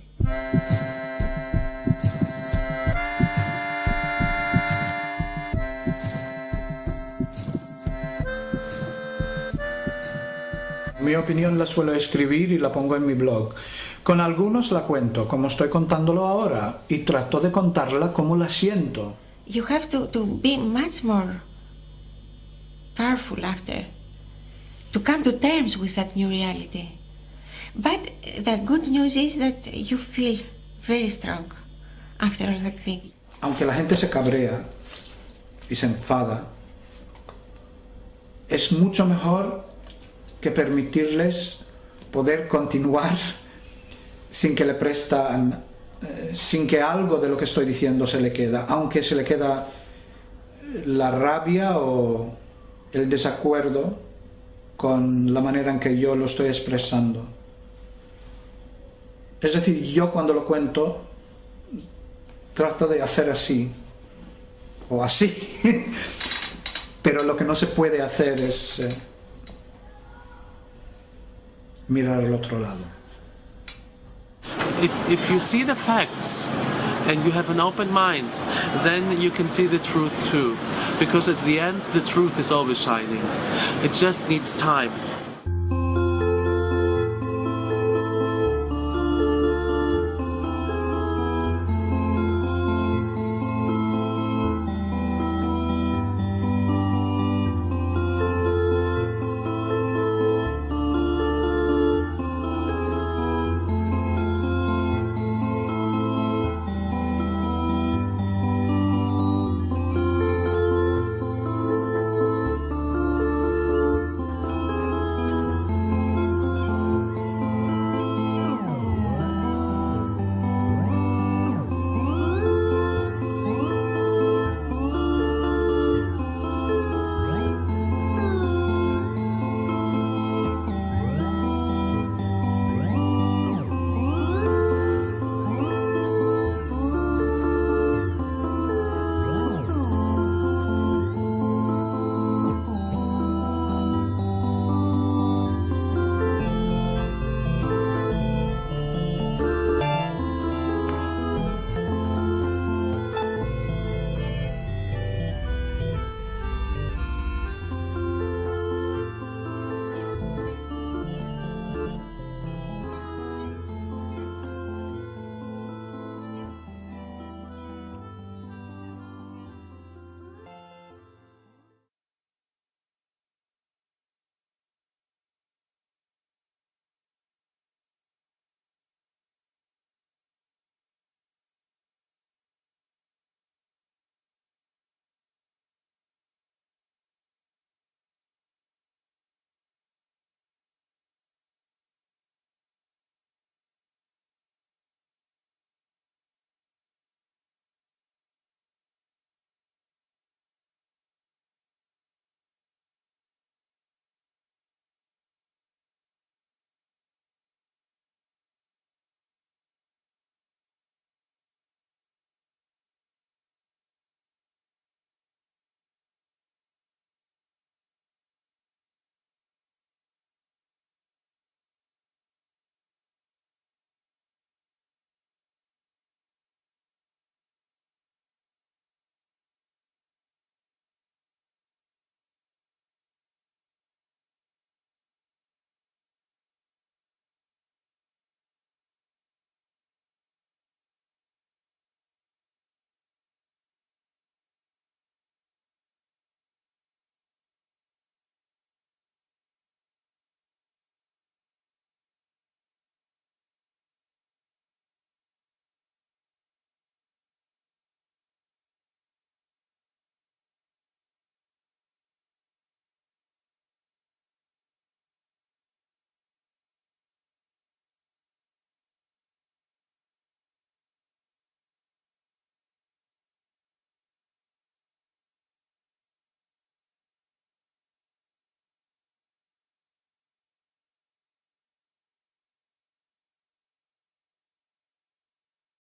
Speaker 6: Mi opinión la suelo escribir y la pongo en mi blog. Con algunos la cuento, como estoy contándolo ahora, y trato de contarla como la siento.
Speaker 4: You have to be much more powerful after, to come to terms with that new reality. But the good news is that you feel very strong after all that thing.
Speaker 6: Aunque la gente se cabrea y se enfada, es mucho mejor que permitirles poder continuar sin que sin que algo de lo que estoy diciendo se le queda, aunque se le queda la rabia o el desacuerdo con la manera en que yo lo estoy expresando. Es decir, yo cuando lo cuento trato de hacer así o así, pero lo que no se puede hacer es mirar al otro lado.
Speaker 9: If you see the facts and you have an open mind, then you can see the truth too. Because at the end, the truth is always shining. It just needs time.